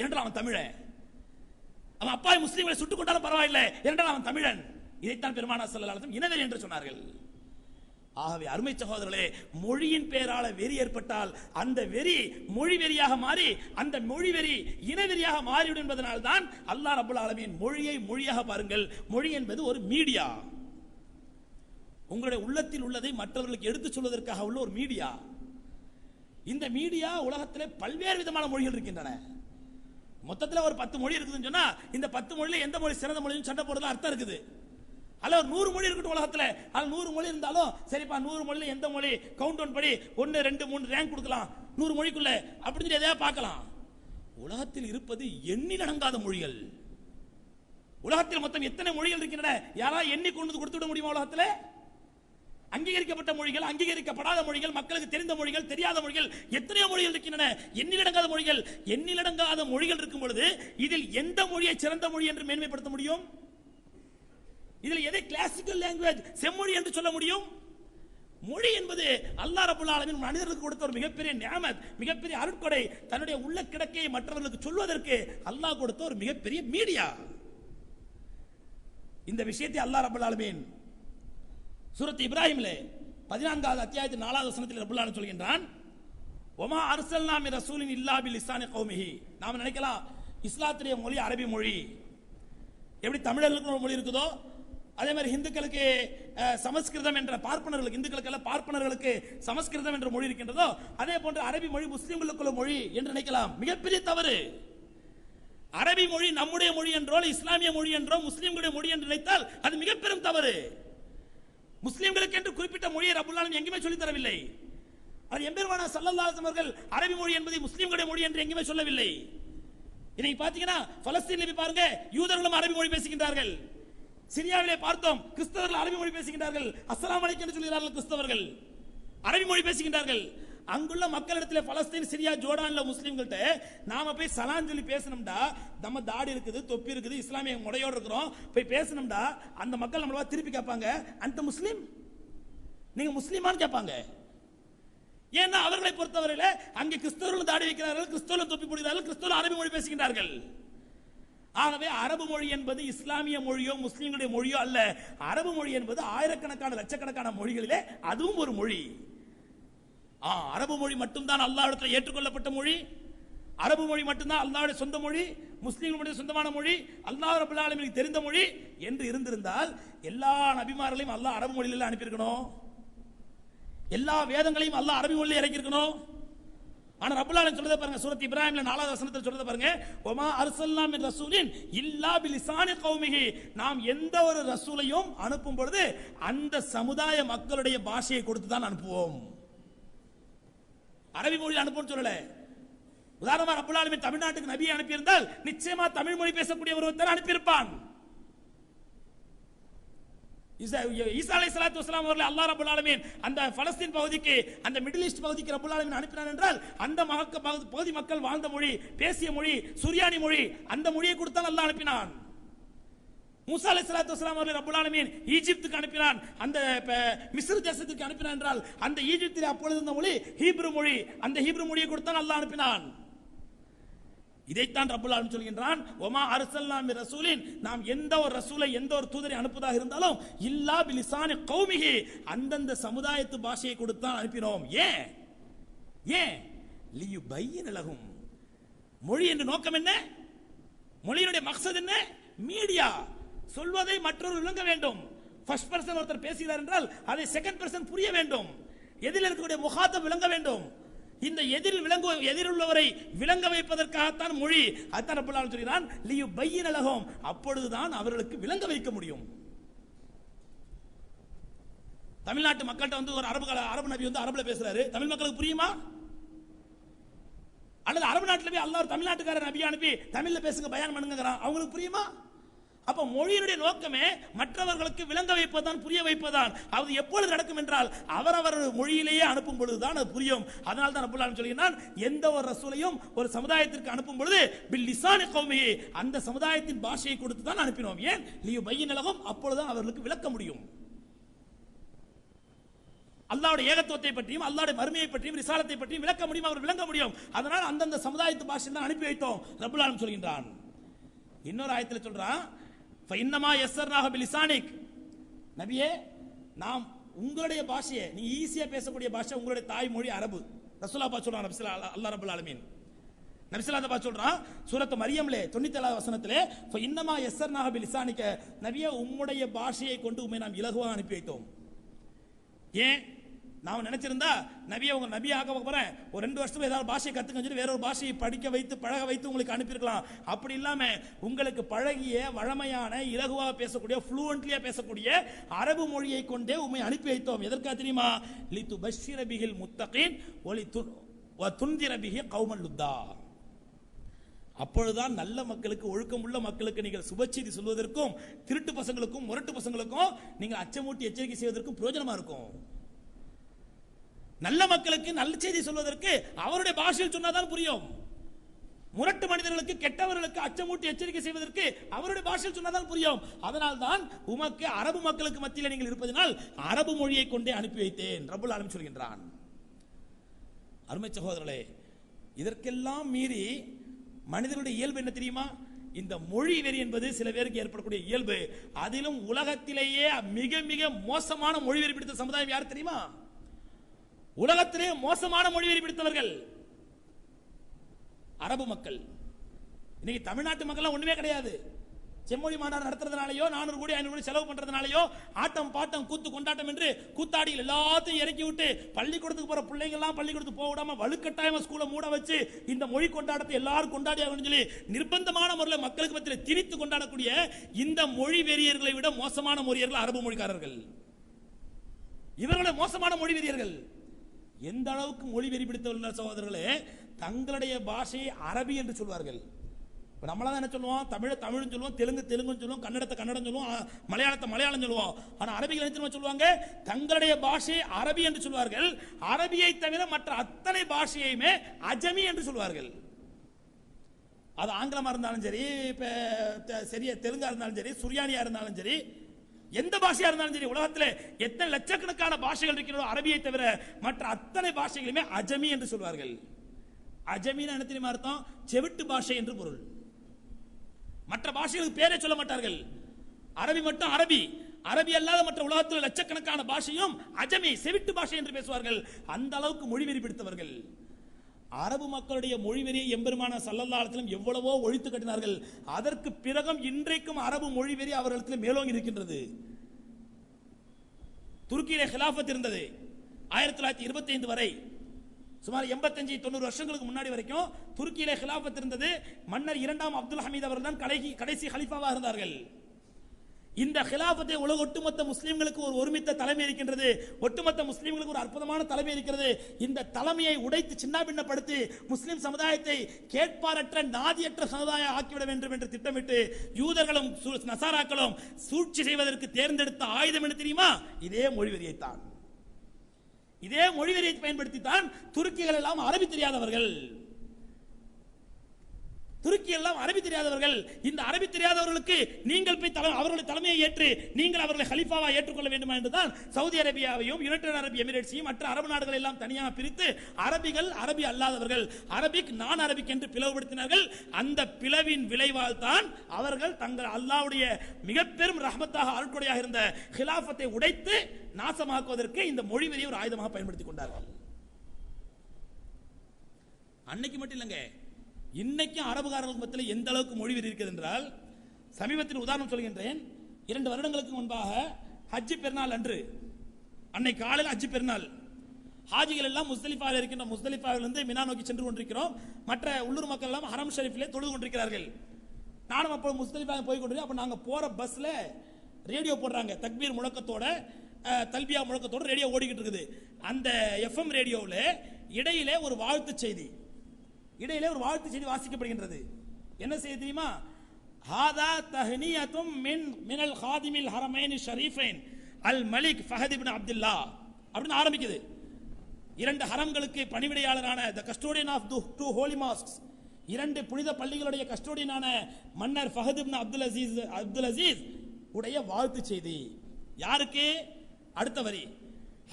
என்றால் அவன் தமிழன், அவன் அப்பாவி முஸ்லிம்களை சுட்டுக் கொண்டாலும் பரவாயில்லை என்றால் அவன் தமிழன். இதைத்தான் பெருமானார் ஸல்லல்லாஹு அலைஹி வஸல்லம் இனவெறி என்று சொன்னார்கள். ஆகவே அருமை சகோதரர்களே, மொழியின் பெயரால வெறி ஏற்பட்டால் அந்த வெறி மொழி வெறியாக மாறி அந்த மொழி வெறி இனவெறியாக மாறிவிடும் என்பதனால் தான் அல்லாஹ் ரப்பல் ஆலமீன் மொழியை மொழியாக பாருங்கள். மொழி என்பது ஒரு மீடியா, உங்களுடைய உள்ளத்தில் உள்ளதை மற்றவர்களுக்கு எடுத்துச் சொல்வதற்காக உள்ள ஒரு மீடியா. இந்த மீடியா உலகத்திலே பல்வேறு விதமான மொழிகள் இருக்கின்றன. மொத்தத்தில் ஒரு 10 மொழி இருக்குதுன்னு சொன்னா இந்த 10 மொழியில எந்த மொழி சிறந்த மொழின்னு சண்டை போடுறது அர்த்தம் இருக்குது. அல்ல ஒரு 100 மொழி இருக்கட்டும் உலகத்துல, அது 100 மொழி இருந்தாலும் சரிப்பா 100 மொழியில எந்த மொழி கவுண்ட் டவுன் படி 1 2 3 ரேங்க் கொடுக்கலாம் 100 மொழிக்குள்ள அப்படின்னு எதையா பார்க்கலாம். உலகத்தில் இருப்பது எண்ணிலடங்காத மொழிகள். உலகத்தில் மொத்தம் எத்தனை மொழிகள் இருக்கின்றன? யாராவது எண்ணி கொண்டு கொடுத்து விட முடியுமா? உலகத்துல அங்கீகரிக்கப்பட்ட மொழிகள், அங்கீகரிக்கப்படாத மொழிகள், மக்களுக்கு தெரிந்த மொழிகள், தெரியாத மொழிகள், எத்தனையோ மொழிகள் இருக்கின்றன. எண்ணிலடங்காத மொழிகள். எண்ணிலடங்காத மொழிகள் இருக்கும் பொழுது இதில் எந்த மொழியை சிறந்த மொழி என்று மேன்மைப்படுத்த முடியும்? இதில் எதை கிளாசிக்கல் லாங்குவேஜ் செம்மொழி என்று சொல்ல முடியும்? மொழி என்பது அல்லாஹ் ரப்பல் ஆலமீன் மனிதர்களுக்கு கொடுத்த ஒரு மிகப்பெரிய நியாமத், மிகப்பெரிய அருட்கொடை. தன்னுடைய உள்ள கிடக்கையை மற்றவர்களுக்கு சொல்வதற்கு அல்லாஹ் கொடுத்த ஒரு மிகப்பெரிய மீடியா. இந்த விஷயத்தை அல்லாஹ் ரப்பல் ஆலமீன் சூரத் இப்ராஹிமிலே 14வது அத்தியாயத்தின் 4வது வசனத்தில் ரப்பல் ஆலமீன் சொல்கின்றான், வமா அர்சல்னா மின் ரசூலின் இல்லா பிலிசானி கௌமிஹி. நாம நினைக்கலாம் இஸ்லாத்துடைய மொழி அரபி மொழி, எப்படி தமிழர்களுக்கு ஒரு மொழி இருக்குதோ அதே மாதிரி இந்துக்களுக்கு சமஸ்கிருதம் என்ற பார்ப்பனர்களுக்கு, இந்துக்களுக்கு பார்ப்பனர்களுக்கு சமஸ்கிருதம் என்ற மொழி இருக்கின்றதோ அதே போன்று அரபி மொழி முஸ்லிம்களுக்குள்ள மொழி என்று நினைக்கலாம். மிகப்பெரிய தவறு. அரபி மொழி நம்முடைய மொழி என்றோ இஸ்லாமிய மொழி என்றோ முஸ்லிம்களுடைய மொழி என்று நினைத்தால் அது மிக பெரும் தவறு. முஸ்லிம்களுக்கு என்று குறிப்பிட்ட மொழியை ரப்பல் ஆலமீன் எங்கேயுமே சொல்லித் தரவில்லை. அது எம்பெருமானார் ஸல்லல்லாஹு அலைஹி வஸல்லம் அவர்கள் அரபி மொழி என்பதை முஸ்லிம்களுடைய மொழி என்று எங்கேயுமே சொல்லவில்லை. இன்னைக்கு பாத்தீங்கன்னா பலஸ்தீனில் போய் பாருங்க, யூதர்களும் அரபி மொழி பேசுகின்றார்கள். சிரியாவிலே பார்த்தோம், கிறிஸ்தவர்கள் அரபி மொழி பேசுகின்றார்கள். அஸ்ஸலாமு அலைக்கும் என்று சொல்கிறார்கள் கிறிஸ்தவர்கள், அரபி மொழி பேசுகின்றார்கள். அங்குள்ள மக்களிடத்தில் பலஸ்தீன், சிரியா, ஜோர்டான்ல முஸ்லிம்கள்ட்ட நாம போய் சலாம் சொல்லி பேசணும்டா, நம்ம தாடி இருக்குது, தொப்பி இருக்குது, இஸ்லாமிய முறையோடு இருக்கிறோம், போய் பேசணும்டா அந்த மக்கள் நம்மள திருப்பி கேட்பாங்க, அந்த முஸ்லிம் நீங்க முஸ்லிமான்னு கேட்பாங்க. ஏன்னா அவர்களை பொறுத்தவரையில அங்கே கிறிஸ்தவர்களும் தாடி வைக்கிறார்கள், கிறிஸ்தவர்களும் தொப்பி போடுகிறார்கள், கிறிஸ்தவர்களும் அரபி மொழி பேசுகின்றார்கள். ஆகவே அரபு மொழி என்பது இஸ்லாமிய மொழியோ முஸ்லிம்களுடைய மொழியோ அல்ல. அரபு மொழி என்பது ஆயிரக்கணக்கான லட்சக்கணக்கான மொழிகளிலே அதுவும் ஒரு மொழி. அரபு மொழி மட்டும்தான் அல்லாஹ்விடத்தில் ஏற்றுக்கொள்ளப்பட்ட மொழி. அரபு மொழி மட்டும்தான் அல்லாஹ்வுடைய சொந்த மொழி, முஸ்லிம்களுடைய சொந்தமான மொழி, அல்லாஹ் ரப்பல் ஆலமீனுக்கு தெரிந்த மொழி என்று இருந்திருந்தால் எல்லா நபிமார்களையும் அல்லாஹ் அரபு மொழியில அனுப்பியிருக்கணும். எல்லா வேதங்களையும் அல்லாஹ் அரபி மொழியில இறக்கி இருக்கணும். ஆனா ரப்பல் ஆலமீன் சொல்றத பாருங்க, சூரத் இப்ராஹிம்ல 4வது வசனத்தில் சொல்றத பாருங்க, வமா அர்சல்னா மின் ரசூலின் இல்லா பிலிசானி கௌமிஹி. நாம் எந்த ஒரு ரசூலையும் அனுப்பும் பொழுது அந்த சமுதாய மக்களுடைய பாஷையை கொடுத்து தான் அனுப்புவோம். அரபி மொழியில் அனுப்புன்னு சொல்லல. உதாரணமா ரப்பல் ஆலமீன் தமிழ்நாட்டுக்கு நபியை அனுப்பியிருந்தால் நிச்சயமா தமிழ் மொழி பேசக்கூடிய ஒருவர் அனுப்பியிருப்பான். ஈசா அலைஹிஸ்ஸலாத்து வஸலாம் அவர்களை அல்லாஹ் ரப்பல் ஆலமீன் அந்த பலஸ்தீன் பகுதிக்கு, அந்த மிடில் ஈஸ்ட் பகுதிக்கு ரப்பல் ஆலமீன் அனுப்பினான் என்றால் அந்த பகுதி மக்கள் வாழ்ந்த மொழி, பேசிய மொழி, சுரியானி மொழி, அந்த மொழியை கொடுத்தான் அல்லாஹ் அனுப்பினான். மூசா அலைஹிஸ்ஸலாத்து வஸலாம் அவர்களை ரப்பல் ஆலமீன் ஈஜிப்துக்கு அனுப்பினான், அந்த மிஸ்ர் தேசத்துக்கு அனுப்பினான் என்றால் அந்த ஈஜிப்தில் அப்பொழுது இருந்த மொழி ஹீப்ரு மொழி, அந்த ஹீப்ரு மொழியை கொடுத்தான் அல்லாஹ் அனுப்பினான். இதைத்தான் ரப்பல் ஆலமீன் சொல்கின்றான், வமா அர்சல்னா மின் ரசூலின். நாம் எந்த ஒரு ரசூலை, எந்த ஒரு தூதரை அனுப்புவதாக இருந்தாலும் இல்லா பிலிசானி கௌமிஹி, அந்தந்த சமுதாயத்து பாஷையை கொடுத்தான் அனுப்பினோம். ஏன் லியுபையின லஹும். மொழி என்ற நோக்கம் என்ன? மொழியினுடைய மக்சத் என்ன? மீடியா. சொல்வதை மற்றொரு விளங்க வேண்டும். ஃபர்ஸ்ட் பர்சன் ஒருத்தர் பேசுகிறார் என்றால் அதை செகண்ட் பர்சன் புரிய வேண்டும். எதில் இருக்கக்கூடிய முகாத்தப் விளங்க வேண்டும். இந்த எதிரிலுள்ளவரை விளங்க வைப்பதற்காகத்தான் மொழி. அதான் ரப்பல் ஆலமீன் சொல்கிறான், லியுபையின லஹும். அப்பொழுதுதான் அவர்களுக்கு விளங்க வைக்க முடியும். தமிழ்நாட்டு மக்கள்கிட்ட வந்து ஒரு அரபு நபி வந்து அரபுல பேசுறாரு, தமிழ் மக்களுக்கு புரியுமா? அல்லது அரபு நாட்டில் போய் அல்லாஹ் தமிழ்நாட்டுக்காரர் நபி அனுப்பி தமிழ்ல பேசுங்க, பயான் பண்ணுங்கிறான், அவங்களுக்கு புரியுமா? அப்ப மொழியினுடைய நோக்கமே மற்றவர்களுக்கு விளங்க வைப்பதுதான், புரிய வைப்பதுதான். அது எப்பொழுது நடக்கும் என்றால் அவரவர் மொழியிலேயே அனுப்பும் பொழுதுதான் அது புரியும். அதனால தான் ரப்பல் ஆலமீன் சொல்கிறான், எந்த ஒரு ரசூலையும் ஒரு சமுதாயத்திற்கு அனுப்பும் பொழுது பில் லிசானி கௌமிஹி, அந்த சமுதாயத்தின் பாஷையை கொடுத்து தான் அனுப்பினோம். ஏன்? லியுபய்யின லஹும், அப்பொழுதுதான் அவர்களுக்கு விளக்க முடியும். அல்லாஹ்வுடைய ஏகத்துவத்தை பற்றியும் அல்லாஹ்வுடைய மறுமையை பற்றியும் ரிசாலத்தை பற்றியும் விளக்க முடியும், அவர் விளங்க முடியும். அதனால் அந்தந்த சமுதாயத்து பாஷையில் தான் அனுப்பி வைத்தோம் ரப்பல் ஆலமீன் சொல்கின்றான். இன்னொரு ஆயத்தில் சொல்றான், ஃபஇன்னமா யஸ்ஸர்னாஹு பிலிசானிக், நபியே நாம் உங்களுடைய பாஷையை, நீங்க ஈஸியா பேசக்கூடிய பாஷை உங்களுடைய தாய்மொழி அரபு. ரசூலுல்லாஹ் பா சொல்றான், அல்லாஹ் ரப்பல் ஆலமீன் நபி ஸல்லல்லாஹு அலைஹி சொல்றான் சூரத் மரியம்ல 97வது வசனத்திலே, ஃபஇன்னமா யஸ்ஸர்னாஹு பிலிசானிக, நபியே உம்முடைய பாஷையை கொண்டு உம்மை நாம் இலகுவாக அனுப்பி வைத்தோம். ஏன்? நாம் நினைச்சிருந்தா நபியை உங்க நபி ஆக போறேன், ஒரு 2 வருஷத்துல ஏதாவது பாஷையை கத்துக்க சொல்லி வேற ஒரு பாஷையை படிக்க வைத்து பழக வைத்து உங்களுக்கு அனுப்பியிருக்கலாம். அப்படி இல்லாம உங்களுக்கு பழகிய வழமையான இலகுவாக பேசக்கூடிய ஃப்ளூவன்ட்லியா பேசக்கூடிய அரபு மொழியை கொண்டே உம்மை அனுப்பி வைத்தோம். எதற்காக தெரியுமா? லிதுபஷ்ஷிர பிஹில் முத்தகீன் வ துன்திர பிஹி கௌமல் லுத்தா, அப்பொழுதுதான் நல்ல மக்களுக்கு, ஒழுக்கமுள்ள மக்களுக்கு நீங்கள் சுபச்செய்தி சொல்வதற்கும் திருட்டு பசங்களுக்கும் முரட்டு பசங்களுக்கும் நீங்கள் அச்சமூட்டி எச்சரிக்கை செய்வதற்கும் பிரயோஜனமா இருக்கும். நல்ல மக்களுக்கு நல்ல செய்தி சொல்வதற்கு அவருடைய பாஷையில் சொன்னாதான் புரியும். முரட்டு மனிதர்களுக்கு, கெட்டவர்களுக்கு அச்சமூட்டி எச்சரிக்கை செய்வதற்கு அவருடைய பாஷையில் சொன்னாதான் புரியும். அதனால்தான் உமக்கு அரபு மக்களுக்கு மத்தியில் நீங்கள் இருப்பதனால் அரபு மொழியை கொண்டே அனுப்பி வைத்தேன் ரப்பல் ஆலமீன் சொல்கின்றான். அருமை சகோதரர்களே, இதற்கெல்லாம் மீறி மனிதனுடைய இயல்பு என்ன தெரியுமா? இந்த மொழி வெறி என்பது சில பேருக்கு ஏற்படக்கூடிய இயல்பு. அதிலும் உலகத்திலேயே மிக மிக மோசமான மொழி வெறி பிடித்த சமுதாயம் யார் தெரியுமா? உலகத்திலே மோசமான மொழி வெறி பிடித்தவர்கள் அரபு மக்கள். இன்னைக்கு தமிழ்நாட்டு மக்கள் ஒண்ணுமே கிடையாது. செம்மொழி மாநாடு நடத்துறதுனாலயோ 400 கோடி 500 கோடி செலவு பண்றதுனாலயோ ஆட்டம் பாட்டம் கூத்து கொண்டாட்டம் என்று கூத்தாடிகள் எல்லாத்தையும் இறக்கி விட்டு பள்ளிக்கூடத்துக்கு போற பிள்ளைங்க எல்லாம் பள்ளிக்கூடத்துக்கு போக விடாம வலுக்கட்டாயமா ஸ்கூலை மூட வச்சு இந்த மொழி கொண்டாட்டத்தை எல்லாரும் கொண்டாடி ஆகணும்னு சொல்லி நிர்பந்தமான முறையில் மக்களுக்கு மத்தியில் திணித்து கொண்டாடக்கூடிய இந்த மொழி வெறியர்களை விட மோசமான மொழியர்கள் அரபு மொழிக்காரர்கள். இவர்களை மோசமான மொழி வெறியர்கள். எந்த அளவுக்கு மொழி வெறி பிடித்தவர்கள் சகோதரர்களே, தங்களுடைய பாஷையை அரபி என்று சொல்வார்கள். இப்போ நம்மளாம் என்ன சொல்லுவோம்? தமிழ்னு சொல்லுவோம், தெலுங்குன்னு சொல்லுவோம், கன்னடத்தை கன்னடம் சொல்லுவோம், மலையாளத்தை மலையாளம் சொல்லுவோம். ஆனால் அரபிகள் என்ன சொல்லுவாங்க? தங்களுடைய பாஷையை அரபி என்று சொல்வார்கள். அரபியை தவிர மற்ற அத்தனை பாஷையுமே அஜமி என்று சொல்வார்கள். அது ஆங்கிலமாக இருந்தாலும் சரி, இப்போ சரியா தெலுங்கா இருந்தாலும் சரி, சுரியானியா இருந்தாலும் சரி, எந்த பாஷையா இருந்தாலும் சரி, உலகத்தில் எத்தனை லட்சக்கணக்கான பாஷைகள் இருக்கிறதோ அரபியை தவிர மற்ற அத்தனை பாஷைகளுமே அஜமி என்று சொல்வார்கள். அஜமின்னு என்ன தெரியுமா அர்த்தம்? செவிட்டு பாஷை என்று பொருள். மற்ற பாஷைகளுக்கு பேரே சொல்ல மாட்டார்கள். அரபி மட்டும் அரபி, அரபி அல்லாத மற்ற உலகத்தில் லட்சக்கணக்கான பாஷையும் அஜமி, செவிட்டு பாஷை என்று பேசுவார்கள். அந்த அளவுக்கு மொழிவெறி பிடித்தவர்கள். அரபு மக்களுடைய மொழிவெறியை எம்பெருமான ஸல்லல்லாஹு அலைஹி வஸல்லம் எவ்வளவோ ஒழித்து கட்டினார்கள். அதற்கு பிறகும் இன்றைக்கும் அரபு மொழிவெறி அவர்களிடத்தில் மேலோங்கி இருக்கின்றது. துருக்கியிலே ஹிலாஃபத் இருந்தது 1925 வரை. சுமார் 85-90 வருஷங்களுக்கு முன்னாடி வரைக்கும் துருக்கியிலே ஹிலாஃபத் இருந்தது. மன்னர் 2ஆம் அப்துல் ஹமீத் அவர்கள் தான் கடைசி ஹலீஃபாவாக இருந்தார்கள். இந்த ஹிலாஃபத்தை உலக ஒட்டுமொத்த முஸ்லிம்களுக்கு ஒரு ஒருமித்த தலைமை இருக்கின்றது. ஒட்டுமொத்த முஸ்லிம்களுக்கு ஒரு அற்புதமான தலைமை இருக்கிறது. இந்த தலைமையை உடைத்து சின்னாபின்னப்படுத்தி முஸ்லிம் சமுதாயத்தை கேட்பாரற்ற நாதியற்ற சமுதாயம் ஆக்கிவிட வேண்டும் என்று திட்டமிட்டு யூதர்களும் நசாராக்களும் சூழ்ச்சி செய்வதற்கு தேர்ந்தெடுத்த ஆயுதம் என்ன தெரியுமா? இதே மொழிவெறியைத்தான். இதே மொழிவெறியை பயன்படுத்தித்தான் துருக்கிகள் எல்லாம் அரபி தெரியாதவர்கள். துருக்கி எல்லாம் அரபி தெரியாதவர்கள். இந்த அரபி தெரியாதவர்களுக்கு நீங்கள் போய் அவர்களுடைய தலைமையை ஏற்று நீங்கள் அவர்களை ஹலீஃபாவா ஏற்றுக்கொள்ள வேண்டுமா என்றுதான் சவுதி அரேபியாவையும் யுனைடெட் அரபு எமிரேட்ஸையும் மற்ற அரபு நாடுகள் எல்லாம் தனியாக பிரித்து அரபிகள், அரபி அல்லாதவர்கள், அரபிக் நான் அரபிக் என்று பிளவுபடுத்தினார்கள். அந்த பிளவின் விளைவால் தான் அவர்கள் தங்கள் அல்லாஹ்வுடைய மிக பெரும் ரஹ்மத்தாக அருட்கொடையாக இருந்த ஹிலாஃபத்தை உடைத்து நாசமாக்குவதற்கு இந்த மொழிவெறியை ஒரு ஆயுதமாக பயன்படுத்திக் கொண்டார்கள். அன்னைக்கு மட்டும் இல்லைங்க, இன்னைக்கும் அரபுகாரர்களுக்கு மத்தியில் எந்த அளவுக்கு மொழி வெறி இருக்கிறது என்றால், சமீபத்தில் உதாரணம் சொல்கின்றேன். 2 வருடங்களுக்கு முன்பாக ஹஜ் பெருநாள் அன்று, அன்னைக்கு காலையில் ஹஜ் பெருநாள், ஹாஜிகள் எல்லாம் முஸ்தலிஃபாவில் இருக்கின்ற முஸ்தலிஃபாவிலிருந்து மினா நோக்கி சென்று கொண்டிருக்கிறோம். மற்ற உள்ளூர் மக்கள் எல்லாம் ஹரம் ஷரீஃபிலே தொழுது கொண்டிருக்கிறார்கள். நானும் அப்போ முஸ்தலிஃபாவில் போய் கொண்டிருக்கேன். அப்போ நாங்கள் போற பஸ்ல ரேடியோ போடுறாங்க, தக்பீர் முழக்கத்தோட தல்பியா முழக்கத்தோட ரேடியோ ஓடிக்கிட்டு இருக்குது. அந்த எஃப்எம் ரேடியோவில் இடையிலே ஒரு வாழ்த்து செய்தி வாசிக்கப்படுகின்றது. என்ன செய்தி தெரியுமா? ஹாதா தஹ்னியத்தும் மினல் ஹாதிமில் ஹரமைன் ஷரீஃபைன் அல் மலிக் ஃபஹத் இப்னு அப்துல்லா அப்படின்னு ஆரம்பிக்குது. 2 ஹரம்களுக்கு பணிவிடையாளரான the custodian of two holy mosques, 2 புனித பள்ளிகளுடைய கஸ்டோடியனான மன்னர் ஃபஹத் இப்னு அப்துல் அசீஸ் உடைய வாழ்த்து செய்தி. யாருக்கு? அடுத்த வரி,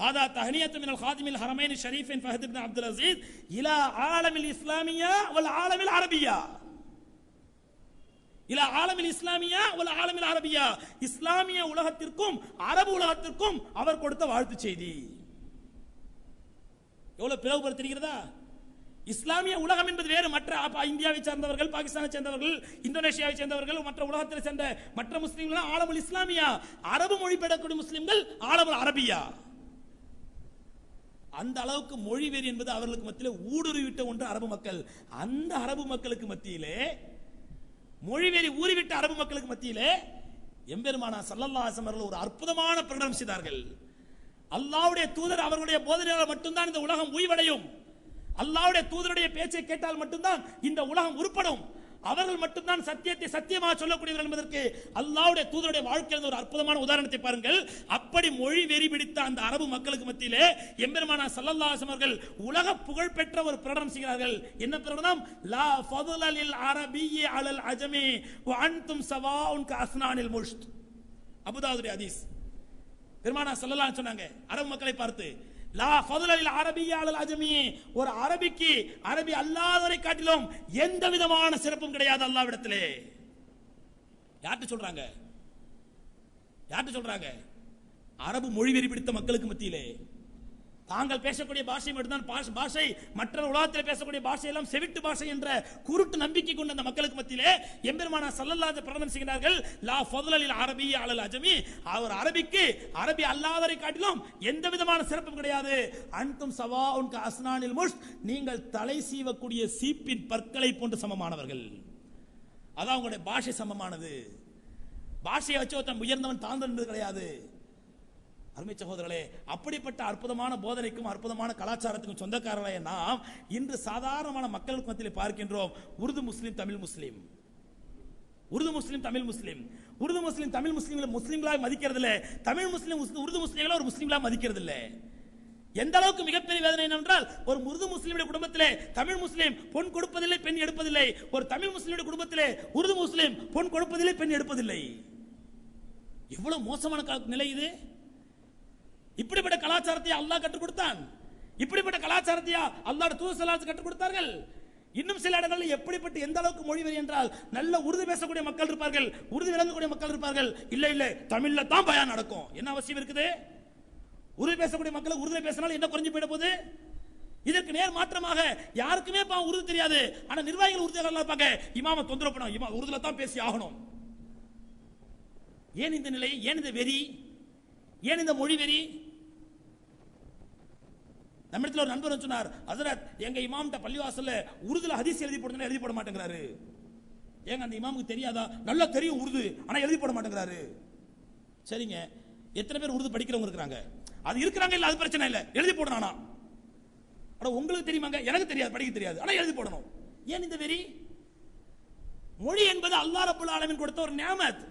ஹாதா தஹ்னியத்து மினல் ஹாதிமில் ஹரமைன் ஷரீஃபைன் ஃபஹத் இப்னு அப்துல் அசீஸ் இலா ஆலமில் இஸ்லாமியா வல் ஆலமில் அரபியா. இலா ஆலமில் இஸ்லாமியா வல் ஆலமில் அரபியா, இஸ்லாமிய உலகத்திற்கும் அரபு உலகத்திற்கும் அவர் கொடுத்த வாழ்த்து செய்தி. எவ்வளவு பிளவுபடுத்துகிறதா? இஸ்லாமிய உலகம் என்பது வேறு. மற்ற இந்தியாவை சேர்ந்தவர்கள், பாகிஸ்தானை சேர்ந்தவர்கள், இந்தோனேஷியாவை சேர்ந்தவர்கள், மற்ற உலகத்தில் சேர்ந்த மற்ற முஸ்லிம்கள் ஆலமுல் இஸ்லாமியா, அரபு மொழி பேசக்கூடிய முஸ்லிம்கள் ஆலமுல் அரபியா. அந்த அளவுக்கு மொழி வெறி என்பது அவர்களுக்கு மத்தியில் ஊடுருவிட்ட ஒன்று அரபு மக்கள். அந்த அரபு மக்களுக்கு மத்தியிலே, மொழிவெறி ஊறிவிட்ட அரபு மக்களுக்கு மத்தியிலே எம்பெருமானா ஸல்லல்லாஹு அலைஹி வஸல்லம் ஒரு அற்புதமான பிரகடனம் செய்தார்கள். அல்லாஹ்வுடைய தூதர் அவர்களுடைய போதனையால் மட்டும்தான் இந்த உலகம் உய்வடையும். அல்லாஹ்வுடைய தூதருடைய பேச்சை கேட்டால் மட்டும்தான் இந்த உலகம் உருப்படும். அவர்கள் மட்டும்தான் சத்தியத்தை சத்தியமாக சொல்லக்கூடியவர்கள் என்பதற்கு அல்லாஹ்வுடைய தூதருடைய வாழ்க்கையில் ஒரு அற்புதமான உதாரணத்தை பாருங்கள். அப்படி மொழி வெறி பிடித்த அந்த அரபு மக்களுக்கு மத்தியிலே எம்பெருமானா ஸல்லல்லாஹு அலைஹி வஸல்லம் அவர்கள் உலக புகழ் பெற்ற ஒரு பிரகடனம் செய்கிறார்கள். என்ன பிரகடனம்? லா ஃபضل للعربي على العجمي وانتم سواء كاسنان المشط. அபூதாவுடைய ஹதீஸ். பெருமானா ஸல்லல்லாஹு அலைஹி சொன்னாங்க அரபு மக்களை பார்த்து, லா ஃபضل للعربي على العجمي, ஒரு அரபிக்கு அரபி அல்லாதவரை காட்டிலும் எந்த விதமான சிறப்பும் கிடையாது அல்லாஹ்விடத்திலே. யார்கிட்ட சொல்றாங்க? யார்கிட்ட சொல்றாங்க? அரபு மொழி வெறி பிடித்த மக்களுக்கு மத்தியிலே. தாங்கள் பேசக்கூடிய பாஷை மட்டும்தான் பாஷை, மற்ற உலகத்தில் பேசக்கூடிய பாஷை எல்லாம் செவிட்டு பாஷை என்ற குருட்டு நம்பிக்கை கொண்ட அந்த மக்களுக்கு மத்தியிலே எம்பெருமானா ஸல்லல்லாஹு அலைஹி பிரகடனம் செய்கிறார்கள், லா ஃபضل للعربي على العجمي, அவர் அரபிக்கு அரபி அல்லாதவரை காட்டிலும் எந்த விதமான சிறப்பும் கிடையாது. அன்தும் சவாஉன் கஅஸ்னானில் முஷ்த், நீங்கள் தலை சீவக்கூடிய சீப்பின் பற்களை போன்று சமமானவர்கள். அதான் உங்களுடைய பாஷை சமமானது. பாஷையை வச்சு ஒருத்தன் உயர்ந்தவன் தாழ்ந்தவன் என்பது கிடையாது. அருமை சகோதரர்களே, அப்படிப்பட்ட அற்புதமான போதனைக்கும் அற்புதமான கலாச்சாரத்துக்கும் சொந்தக்காரர்களே நாம் இன்று சாதாரணமான மக்களுக்கு மத்தியில் பார்க்கின்றோம். உருது முஸ்லிம், தமிழ் முஸ்லிம், உருது முஸ்லிம், தமிழ் முஸ்லிம், உருது முஸ்லிம், தமிழ் முஸ்லிம்களை முஸ்லிம்களாக மதிக்கிறது இல்லை, தமிழ் முஸ்லிம் உருது முஸ்லிம்களை ஒரு முஸ்லிம்களாக மதிக்கிறது இல்லை. எந்த அளவுக்கு மிகப்பெரிய வேதனை என்னவென்றால், ஒரு உருது முஸ்லிமுடைய குடும்பத்திலே தமிழ் முஸ்லிம் பொன் கொடுப்பதில்லை, பெண் எடுப்பதில்லை. ஒரு தமிழ் முஸ்லிமுடைய குடும்பத்திலே உருது முஸ்லிம் பொன் கொடுப்பதில்லை, பெண் எடுப்பதில்லை. எவ்வளவு மோசமான நிலை இது! இப்படிப்பட்ட கலாச்சாரத்தை அல்லாஹ் கற்றுக் கொடுத்தான். இப்படிப்பட்ட கலாச்சாரத்தை அல்லாஹ்வுடைய தூதர் ஸல்லல்லாஹு அலைஹி கற்றுக் கொடுத்தார்கள். இன்னும் சில இடங்களில் எப்படிப்பட்ட எந்த அளவுக்கு மொழி வெறி என்றால், நல்ல உருது பேசக்கூடிய மக்கள் இருப்பார்கள், உருது விளங்கக்கூடிய மக்கள் இருப்பார்கள். இல்ல இல்ல தமிழ்ல தான் பயான் நடக்கும். என்ன அவசியம் இருக்குது? உருது பேசக்கூடிய மக்கள் உருதுல பேசினாலும் என்ன குறைஞ்சு போயிட போகுது? இதற்கு நேர் மாற்றமாக யாருக்குமே உருது தெரியாது, ஆனா நிர்வாகிகள் உருதுல இருப்பாங்க, இமாம தொந்தரவு பண்ண இமாம் உருதுல தான் பேசி ஆகணும். ஏன் இந்த நிலை? ஏன் இந்த வெறி? ஏன் இந்த மொழி வெறி? நம்மிடத்தில் ஒரு நண்பர் சொன்னார், ஹஜ்ரத் எங்க இமாம்கிட்ட பள்ளிவாசல்ல உருதுல ஹதீஸ் எழுதி போடுறதுன்னா எழுதி போட மாட்டேங்கிறாரு. ஏங்க அந்த இமாமுக்கு தெரியாதா? நல்லா தெரியும் உருது, ஆனா எழுதி போட மாட்டேங்கிறாரு. சரிங்க, எத்தனை பேர் உருது படிக்கிறவங்க இருக்கிறாங்க? அது இருக்கிறாங்க, இல்ல அது பிரச்சனை இல்ல, எழுதி போடணும். ஆனா உங்களுக்கு தெரியுமாங்க? எனக்கு தெரியாது, படிக்க தெரியாது, ஆனா எழுதி போடணும். ஏன் இந்த வெறி? மொழி என்பது அல்லாஹ் ரப்பல் ஆலமீன் கொடுத்த ஒரு நியாமத்.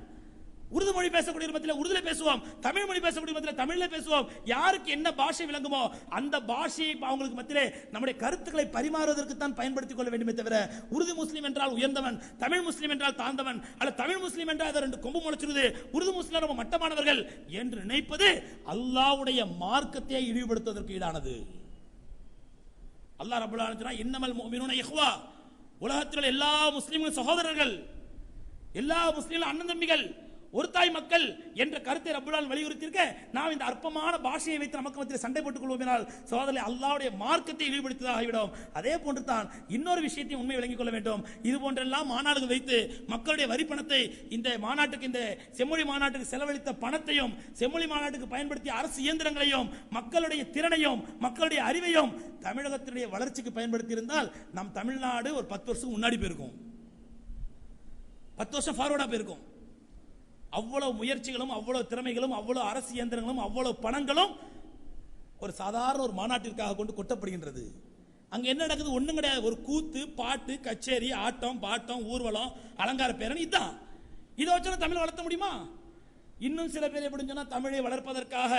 உருது மொழி பேசக்கூடிய மத்தியில் உருதுல பேசுவோம், தமிழ் மொழி பேசக்கூடிய மத்தியில் தமிழ்ல பேசுவோம். யாருக்கு என்ன பாஷை விளங்குமோ அந்த பாஷையை அவங்களுக்கு மத்தியிலே நம்முடைய கருத்துக்களை பரிமாறுவதற்கு தான் பயன்படுத்திக் கொள்ள வேண்டுமே தவிர, உருது முஸ்லீம் என்றால் உயர்ந்தவன், தமிழ் முஸ்லீம் என்றால் தாழ்ந்தவன், அல்ல தமிழ் முஸ்லீம் என்றால் அதை ரெண்டு கொம்பு முளைச்சிருது, உருது முஸ்லீம் ரொம்ப மட்டமானவர்கள் என்று நினைப்பது அல்லாஹ்வுடைய மார்க்கத்தை இழிவுபடுத்துவதற்கு ஈடானது. அல்லாஹ் ரப்பல் ஆலமீன் சொன்னார், இன்னமல் முஃமினூன இஹ்வா, உலகத்தில் எல்லா முஸ்லிம்களும் சகோதரர்கள், எல்லா முஸ்லிம்களும் அண்ணன் தம்பிகள், ஒரு தாய் மக்கள் என்ற கருத்தை ரப்பல் ஆலமீன் வலியுறுத்தியிருக்க, நாம் இந்த அற்பமான பாஷையை வைத்து நமக்கு மத்தியில் சண்டை போட்டுக் கொள்வோம். சகோதரர்களே, அல்லாஹ்வுடைய மார்க்கத்தை இழிவுபடுத்தியதாக ஆகிவிடும். அதே போன்று தான் இன்னொரு விஷயத்தை உண்மை விளங்கிக் கொள்ள வேண்டும். இது போன்றெல்லாம் மாநாடுகள் வைத்து மக்களுடைய வரி பணத்தை, இந்த மாநாட்டுக்கு, இந்த செம்மொழி மாநாட்டுக்கு செலவழித்த பணத்தையும், செம்மொழி மாநாட்டுக்கு பயன்படுத்திய அரசு இயந்திரங்களையும், மக்களுடைய திறனையும், மக்களுடைய அறிவையும் தமிழகத்தினுடைய வளர்ச்சிக்கு பயன்படுத்தி இருந்தால் நம் தமிழ்நாடு ஒரு 10 வருஷம் முன்னாடி போயிருக்கும், 10 வருஷம் ஃபார்வர்டா போயிருக்கும். அவ்வளவு முயற்சிகளும், அவ்வளவு திறமைகளும், அவ்வளவு அரசு இயந்திரங்களும், அவ்வளவு பணங்களும் ஒரு சாதாரண ஒரு மாநாட்டிற்காக கொண்டு கொட்டப்படுகின்றது. அங்க என்ன நடக்குது? ஒண்ணும் கிடையாது. ஒரு கூத்து, பாட்டு, கச்சேரி, ஆட்டம், பாட்டம், ஊர்வலம், அலங்கார பேரணி, இதுதான். இதை வச்சு தமிழ் வளர்த்த முடியுமா? இன்னும் சில பேர் எப்படி சொன்னா தமிழை வளர்ப்பதற்காக,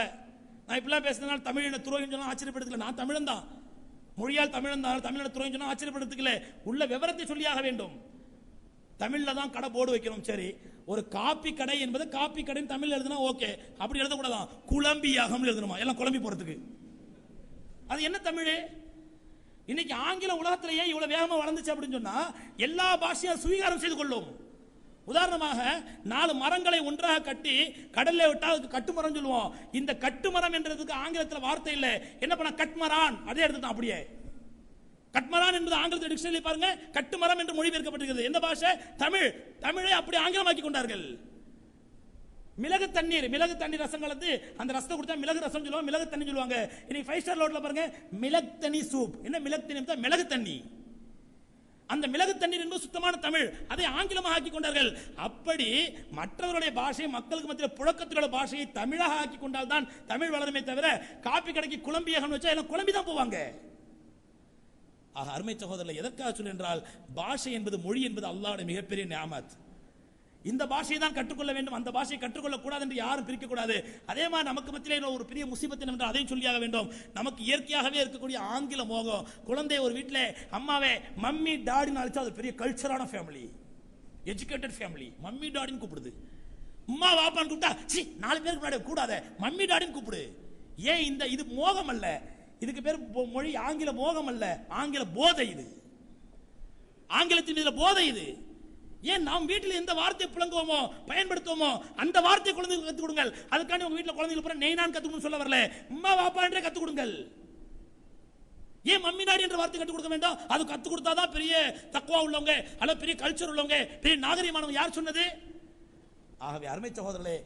நான் இப்பெல்லாம் பேசுறதுனால தமிழின துரோகம் சொன்னா ஆச்சரியப்படுத்தல, நான் தமிழன் தான், மொழியால் தமிழன் தான், தமிழின துரோகம் சொன்னா ஆச்சரியப்படுத்துக்கல, உள்ள விவரத்தை சொல்லியாக வேண்டும். தமிழ்ல தான் கடை போர்டு வைக்கிறோம், சரி, ஒரு காப்பி கடை என்பது காப்பி கடைன்னு தமிழ் எழுதுனா ஓகே, அப்படி எழுதக்கூடாதான், குழம்பியாகம் எழுதணுமா, எல்லாம் குழம்பி போறதுக்கு. அது என்ன தமிழ்? இன்னைக்கு ஆங்கில உலகத்திலேயே இவ்வளவு வேகமா வளர்ந்துச்சு அப்படின்னு சொன்னா எல்லா பாஷையும் சுவீகாரம் செய்து கொள்ளும். உதாரணமாக 4 மரங்களை ஒன்றாக கட்டி கடல்ல விட்டா அதுக்கு கட்டுமரம் சொல்லுவோம். இந்த கட்டுமரம் என்றதுக்கு ஆங்கிலத்தில் வார்த்தை இல்லை, என்ன பண்ண கட்மரான், அதே எடுத்துட்டான் அப்படியே. கட்மரான் என்பது ஆங்கிலத்தில் டிக்ஷனரி பாருங்க, கட்டுமரம் என்று மொழிபெயர்க்கப்பட்டிருக்கிறது. எந்த பாஷை? தமிழ். தமிழை அப்படி ஆங்கிலமாக்கி கொண்டார்கள். மிளகு தண்ணீர் ரசம் கலந்து அந்த ரசத்தை கொடுத்தா மிளகு ரசம் சொல்லுவாங்க, மிளகு தண்ணி சொல்லுவாங்க. இன்னைக்கு 5 ஸ்டார் ஹோட்டல்ல பாருங்க மிளகு தண்ணி சூப். என்ன மிளகு தண்ணி? மிளகு தண்ணி. அந்த மிளகு தண்ணீர் என்பது சுத்தமான தமிழ், அதை ஆங்கிலமாக ஆக்கி கொண்டார்கள். அப்படி மற்றவருடைய பாஷையை, மக்களுக்கு மத்தியில் புழக்கத்திலுள்ள பாஷையை தமிழாக ஆக்கி கொண்டால் தான் தமிழ் வளருமே தவிர, காப்பி கடைக்கு குழம்பியாக வச்சா எல்லாம் குழம்பி தான் போவாங்க. ஆக அருமை சகோதரர், எதற்காக சொல்ல என்றால், பாஷை என்பது, மொழி என்பது அல்லாஹ்வுடைய மிகப்பெரிய நியாமத். இந்த பாஷையை தான் கற்றுக்கொள்ள வேண்டும், அந்த பாஷையை கற்றுக்கொள்ள கூடாது என்று யாரும் பிரிக்க கூடாது. அதே மாதிரி நமக்கு மத்தியிலே ஒரு பெரிய முசீபத் என்றால் அதையும் சொல்லியாக வேண்டும். நமக்கு இயற்கையாகவே இருக்கக்கூடிய ஆங்கில மோகம். குழந்தை ஒரு வீட்டில் அம்மாவே மம்மி டாடின்னு அழைச்சா அது பெரிய கல்ச்சரான ஃபேமிலி, எஜுகேட்டட் ஃபேமிலி, மம்மி டாடின்னு கூப்பிடுது. அம்மா வாப்பான்னு கூப்பிட்டா 4 பேருக்கு முன்னாடி கூடாத, மம்மி டாடின்னு கூப்பிடு. ஏன்? இது மோகம் அல்ல, இதுக்கு பேர் மொழி ஆங்கில மோகம் அல்ல, ஆங்கில போதை. இது ஆங்கிலத்தின் மீது போதை. இது ஏன் நாம் வீட்டில் எந்த வார்த்தை புழங்குவோமோ, பயன்படுத்துவோமோ, அந்த வார்த்தை குழந்தைகளுக்கு கற்றுக் கொடுங்கள். அதுக்காண்டி உங்க வீட்டில் குழந்தைகளுக்கு நெய்னான் கற்றுக்கணும்னு சொல்ல வரல, அம்மா வாப்பா என்றே கற்றுக் கொடுங்கள். ஏன் மம்மி டாடி என்ற வார்த்தை கற்றுக் கொடுக்க வேண்டாம்? அது கற்றுக் கொடுத்தாதான் பெரிய தக்குவா உள்ளவங்க, அல்ல பெரிய கல்ச்சர் உள்ளவங்க, பெரிய நாகரிகமானவங்க. யார் சொன்னது? ஆகவே அருமை சகோதரர்களே,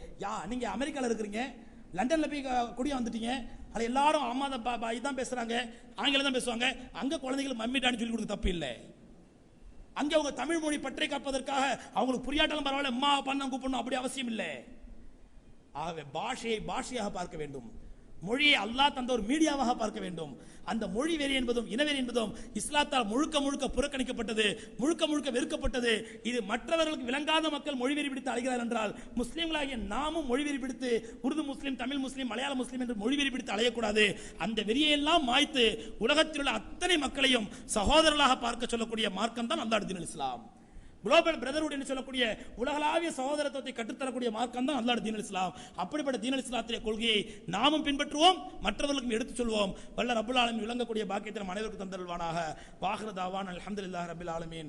நீங்க அமெரிக்கால இருக்கிறீங்க, லண்டன்ல போய் குடிய வந்துட்டீங்க, அது எல்லாரும் அம்மா இதான் பேசுறாங்க, ஆங்கிலம் தான் பேசுவாங்க. அங்க குழந்தைகளுக்கு மம்மி டாடி சொல்லி கொடுக்க தப்பு இல்லை. அங்கே அவங்க தமிழ் மொழி பற்றை காப்பதற்காக அவங்களுக்கு புரியாட்டாலும் பரவாயில்ல, அம்மா பண்ண கூப்பிடணும் அப்படி அவசியம் இல்லை. ஆகவே பாஷையை பாஷையாக பார்க்க வேண்டும், மொழியை அல்லாஹ் தந்த ஒரு மீடியாவாக பார்க்க வேண்டும். அந்த மொழி வெறி என்பதும் இனவெறி என்பதும் இஸ்லாத்தால் முழுக்க முழுக்க புறக்கணிக்கப்பட்டது, முழுக்க முழுக்க வெறுக்கப்பட்டது. இது மற்றவர்களுக்கு விளங்காத மக்கள் மொழி வெறி பிடித்து அழைகிறார் என்றால், முஸ்லீம்களாகிய நாமும் மொழி வெறி பிடித்து உருது முஸ்லீம், தமிழ் முஸ்லீம், மலையாள முஸ்லீம் என்று மொழி வெறி பிடித்து அலையக்கூடாது. அந்த வெறியெல்லாம் மாய்த்து உலகத்தில் உள்ள அத்தனை மக்களையும் சகோதரர்களாக பார்க்க சொல்லக்கூடிய மார்க்கம் தான் அல்லாஹ்வுடைய தீனுல் இஸ்லாம். குளோபல் பிரதர்ஹுட் என்று சொல்லக்கூடிய உலகளாவிய சகோதரத்துவத்தை கற்றுத்தரக்கூடிய மார்க்கம் தான் அல்லாஹ்வுடைய தீனுல் இஸ்லாம். அப்படிப்பட்ட தீனுல் இஸ்லாத்திலே கொள்கையை நாமும் பின்பற்றுவோம், மற்றவர்களுக்கும் எடுத்துச் சொல்வோம். வல்ல ரப்புல் ஆலமீன் விளங்கக்கூடிய பாக்கியத்தை நம் அனைவருக்கும் தந்தருள்வானாக. வாஹிரு தாவானா அல்ஹம்துலில்லாஹி ரப்பில் ஆலமீன்.